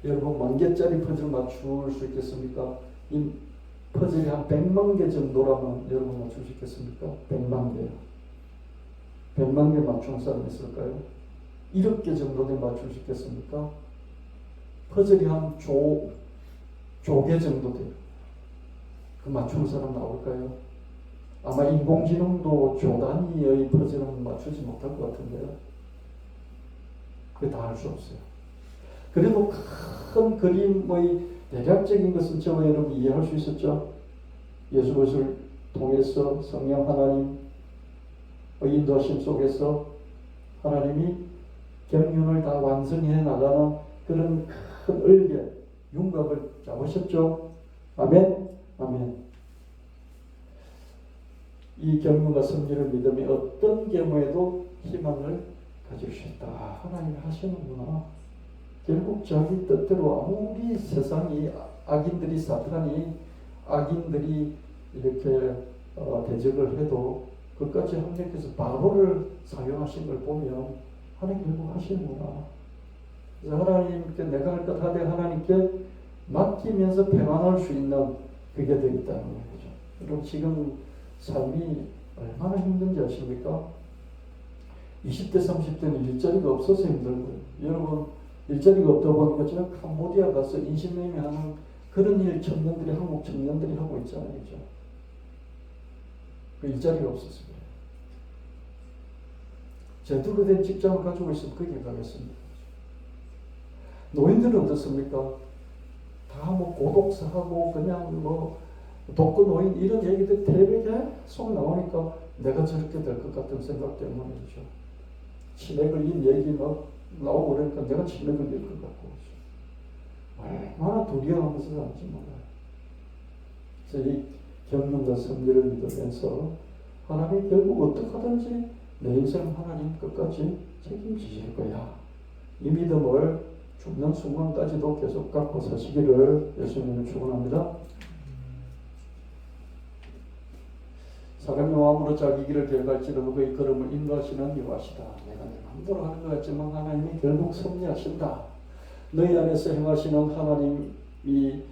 여러분 10,000개짜리 퍼즐 맞출 수 있겠습니까? 이 퍼즐이 한 100만 개 정도라면 여러분 맞출 수 있겠습니까? 100만 개. 100만 개 맞추는 사람 있을까요? 1억 개 정도 되면 맞출 수 있겠습니까? 퍼즐이 한 조개 정도 돼요. 그 맞추는 사람 나올까요? 아마 인공지능도 조 단위의 퍼즐은 맞추지 못할 것 같은데요. 그게 다 할 수 없어요. 그래도 큰 그림의 대략적인 것은 저와 여러분 이해할 수 있었죠? 예수 그리스도를 통해서 성령 하나님의 인도하심 속에서 하나님이 경륜을 다 완성해 나가는 그런 큰 을개 윤곽을 잡으셨죠. 아멘. 아멘. 이 경륜과 섭리를 믿으며 어떤 경우에도 희망을 가질 수 있다. 하나님이 하시는구나. 결국 자기 뜻대로 아무리 세상이 악인들이 사탄이 악인들이 이렇게 대적을 해도 그것까지 합력해서 바로를 사용하신 걸 보면 하나님 결국 하시는구나. 그래서 하나님께 내가 할 것 하되 하나님께 맡기면서 평안할 수 있는 그게 되어 있다는 거죠. 여러분 지금 삶이 얼마나 힘든지 아십니까? 20대 30대는 일자리가 없어서 힘들고요. 여러분 일자리가 없다 보니까 제가 캄보디아 가서 인신매매하는 그런 일 청년들이 한국 청년들이 하고 있잖아요. 그죠? 그 일자리가 없어서 그래요. 제대로 된 직장을 가지고 있으면 거기에 가겠습니다. 노인들은 어떻습니까? 다 뭐 고독사하고 그냥 뭐 독거노인 이런 얘기들 대개 계속 나오니까 내가 저렇게 될 것 같은 생각 때문이죠. 치매 걸린 얘기 막 나오고 그러니까 내가 치매 걸릴 것 같고 얼마나 두려워하면서 살지 몰라요. 그래서 이 경륜과 섭리를 믿으면서 하나님 결국 어떻게 하든지 내 인생 하나님 끝까지 책임지실 거야. 이 믿음을 죽는 순간까지도 계속 갖고 사시기를 예수님을 축원합니다. 사람의 마음으로 자기 길을 계획할지라도 그의 걸음을 인도하시는 여호와시다. 내가 내 마음대로 하는 것 같지만 하나님이 결국 섭리하신다. 너희 안에서 행하시는 하나님이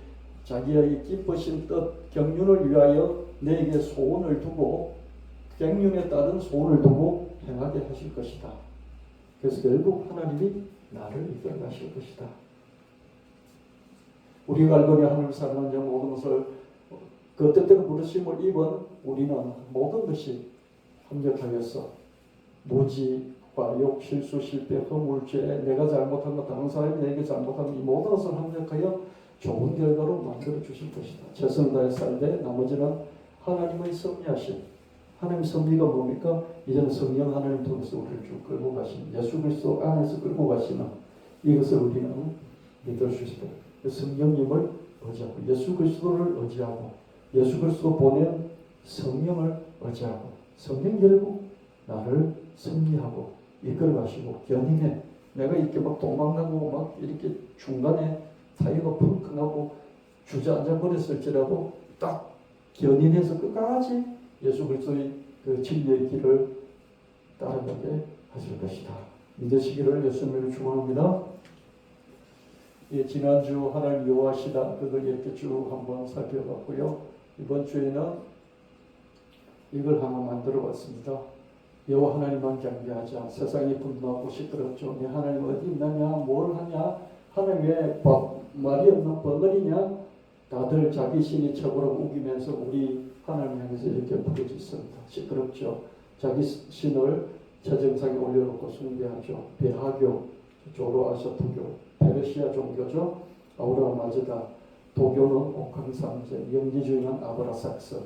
자기의 기쁘신 뜻 경륜을 위하여 내게 소원을 두고 경륜에 따른 소원을 두고 행하게 하실 것이다. 그래서 결국 하나님이 나를 이끌어가실 것이다. 우리가 알거니 하나님 사랑하는 자 모든 것을 그 뜻대로 부르심을 입은 우리는 모든 것이 합력하여서 무지과 욕, 실수, 실패, 허물죄, 내가 잘못한 것, 다른 사람이 내게 잘못한 것, 이 모든 것을 합력하여 좋은 결과로 만들어 주실 것이다. 최선을 다해 살되 나머지는 하나님의 섭리하심. 하나님의 섭리가 뭡니까? 이제는 성령 하나님 통해서 우리를 쭉 끌고 가시는 예수 그리스도 안에서 끌고 가시는 이것을 우리는 믿을 수 있다. 성령님을 의지하고 예수 그리스도를 의지하고 예수 그리스도 보낸 성령을 의지하고 성령 결국 나를 섭리하고 이끌어 가시고 견인해. 내가 이렇게 막 도망가고 막 이렇게 중간에 타이어가 펑크 나고 주저앉아 버렸을지라도 딱 견인해서 끝까지 예수 그리스도의 그 진리의 길을 따라가게 하실 것이다. 믿으시기를 예수님을 축원합니다. 예, 지난주 하나님 여호와시다 그걸 이렇게 쭉 한번 살펴봤고요. 이번 주에는 이걸 하나 만들어 봤습니다. 여호와 하나님만 경배하자. 세상이 분노하고 시끄럽죠. 내 하나님 어디 있느냐? 뭘 하냐? 하나님 왜 말이 없는 벙어리냐? 다들 자기 신이 최고라고 우기면서 우리 하나님 향해서 이렇게 부르짖습니다. 시끄럽죠. 자기 신을 최정상에 올려놓고 숭배하죠. 배하교, 조로아셔토교, 페르시아 종교죠. 아우라 마즈다. 도교는 옥황상제, 영지주의는 아브라삭스.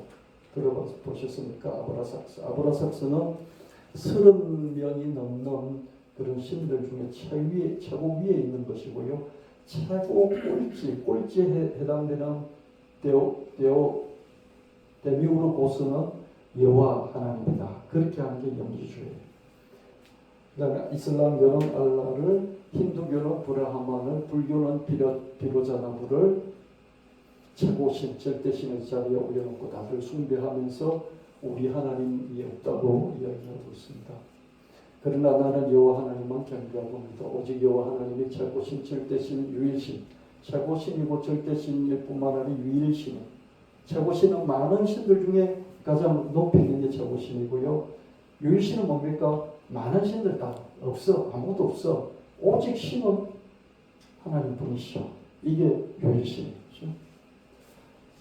들어보셨습니까? 아브라삭스. 아브라삭스는 30명이 넘는 그런 신들 중에 최고 위에 있는 것이고요. 최고 꼴찌에 해당되는 데미우르 고스는 여호와 하나님이다. 그렇게 하는 게 영지주의예요. 그다음에 이슬람교는 알라를, 힌두교는 브라하만을, 불교는 비로자나부를 최고신, 절대신의 자리에 올려놓고 다들 숭배하면서 우리 하나님이 없다고 이야기하고 있습니다. 그러나 나는 여호와 하나님만 경배하고 있다. 오직 여호와 하나님이 최고신, 절대신, 유일신, 최고신이고 절대신일 뿐만 아니라 유일신. 최고신은 많은 신들 중에 가장 높이 있는 게 최고신이고요. 유일신은 뭡니까? 많은 신들 다 없어. 아무도 없어. 오직 신은 하나님 분이시죠. 이게 유일신이죠.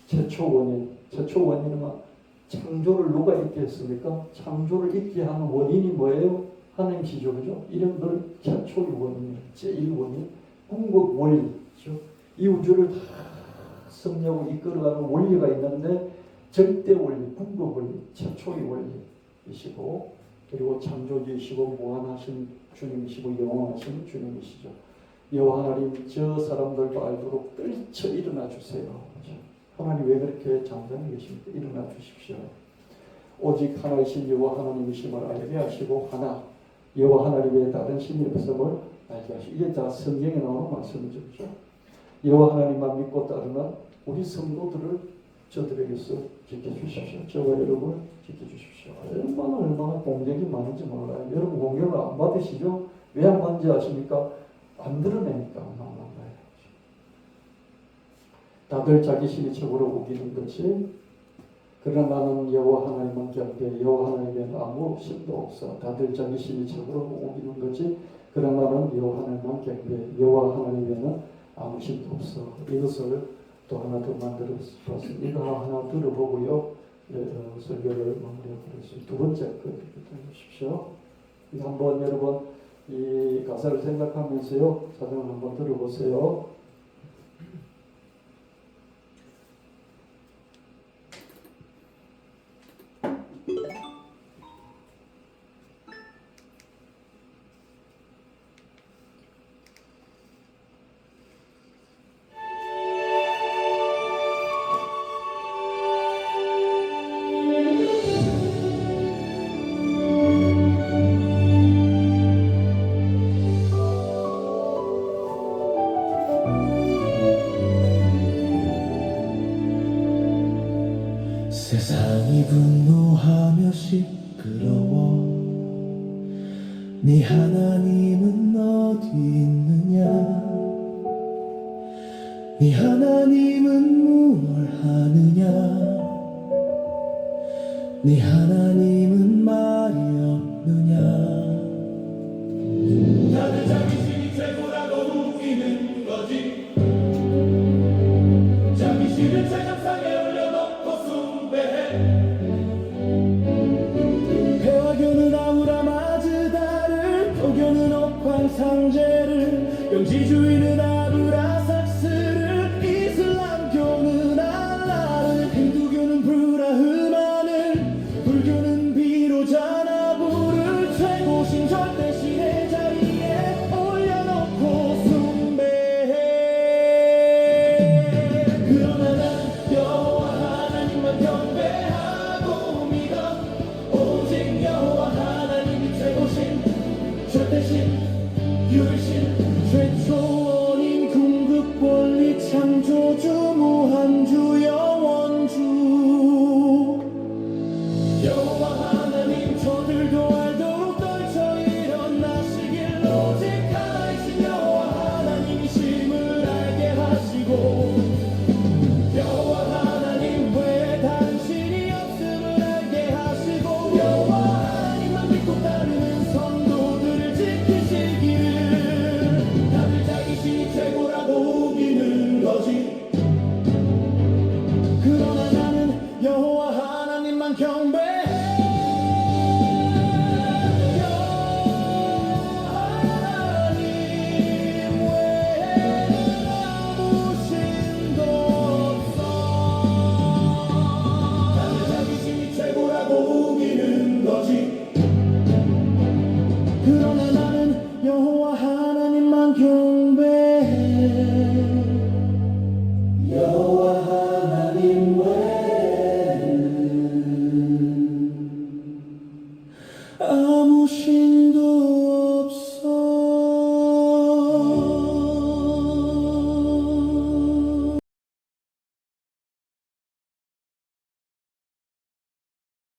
최초 원인은 창조를 누가 있게 했습니까? 창조를 있게 하는 원인이 뭐예요? 하나님이시죠. 그죠? 이런 걸 최초의 원인이에요. 제1원인. 궁극 원리죠. 이 우주를 다 섭리하고 이끌어가는 원리가 있는데 절대 원리, 궁극 원리, 최초의 원리이시고, 그리고 창조주이시고 무한하신 주님이시고 영원하신 주님이시죠. 여호와 하나님, 저 사람들도 알도록 떨쳐 일어나 주세요. 하나님 왜 그렇게 잠잠히 계십니까? 일어나 주십시오. 오직 하나이신 여호와 하나님이심을 알게 하시고, 하나 여호와 하나님 외에 다른 신이 없음을 알게 하시고, 이게 다 성경에 나오는 말씀이죠. 여호와 하나님만 믿고 따르는 우리 성도들을 저들에게서 지켜주십시오. 저와 여러분을 지켜주십시오. 얼마나 공격이 많은지 몰라요. 여러분 공격을 안 받으시죠? 왜 안 받는지 아십니까? 안 드러내니까 안 나오는 거예요. 다들 자기 신의 척으로 우기는 것이, 그러나 나는 여호와 하나님만 경배해. 여호와 하나님에는 아무 신도 없어. 다들 자기 신의 척으로 우기는 것이, 그러나 나는 여호와 하나님만 경배해. 여호와 하나님에는 아무 신도 없어. 이것을 또 하나 더 만들어봤습니다. 이거 하나 들어보고요, 설교를 마무리하겠습니다. 두 번째 거 들어주십시오. 한번 여러분 이 가사를 생각하면서요, 사정을 한번 들어보세요. 세상이 분노하며 시끄러워. 네 하나님은 어디 있느냐? 네 하나님은 무엇 하느냐? 네 하나님은 말이 없느냐? 다들 자기 신이 최고라고 우기는 거지. 자기 신을 최정상에 올려놓고 배화교는 아브라마즈다를, 도교는 옥황상제를, 영지주의는 아브라삭스를, 이슬람교는 알라를, 힌두교는 브라흐만을, 불교는 비로자나부를 최고신 절대신의 자리에 올려놓고 숭배해. 그러나 난 여호와 하나님만 경배하고 믿어. 오직 여호와 하나님이 최고신 절대신 유일신 최초원인 궁극 권리 창조주 무한주 영원주. 여호와 하나님, 저들도 알도록 떨쳐 일어나시길. 오직 하나이신 여호와 하나님이심을 알게 하시고, 여호와 하나님 외에 다른 신이 없음을 알게 하시고, 여호와 하나님만 믿고 따르는 성도들을 지키시기를. 다들 자기 신이 최고라고 우기는 거지. 그러나 나는 여호와 하나님만 경배해. 여호와 하나님 외에는 아무 신도 없어. 다들 자기 신이 최고라고 우기는 거지. 그러나 나는 여호와 하나님만 경배해.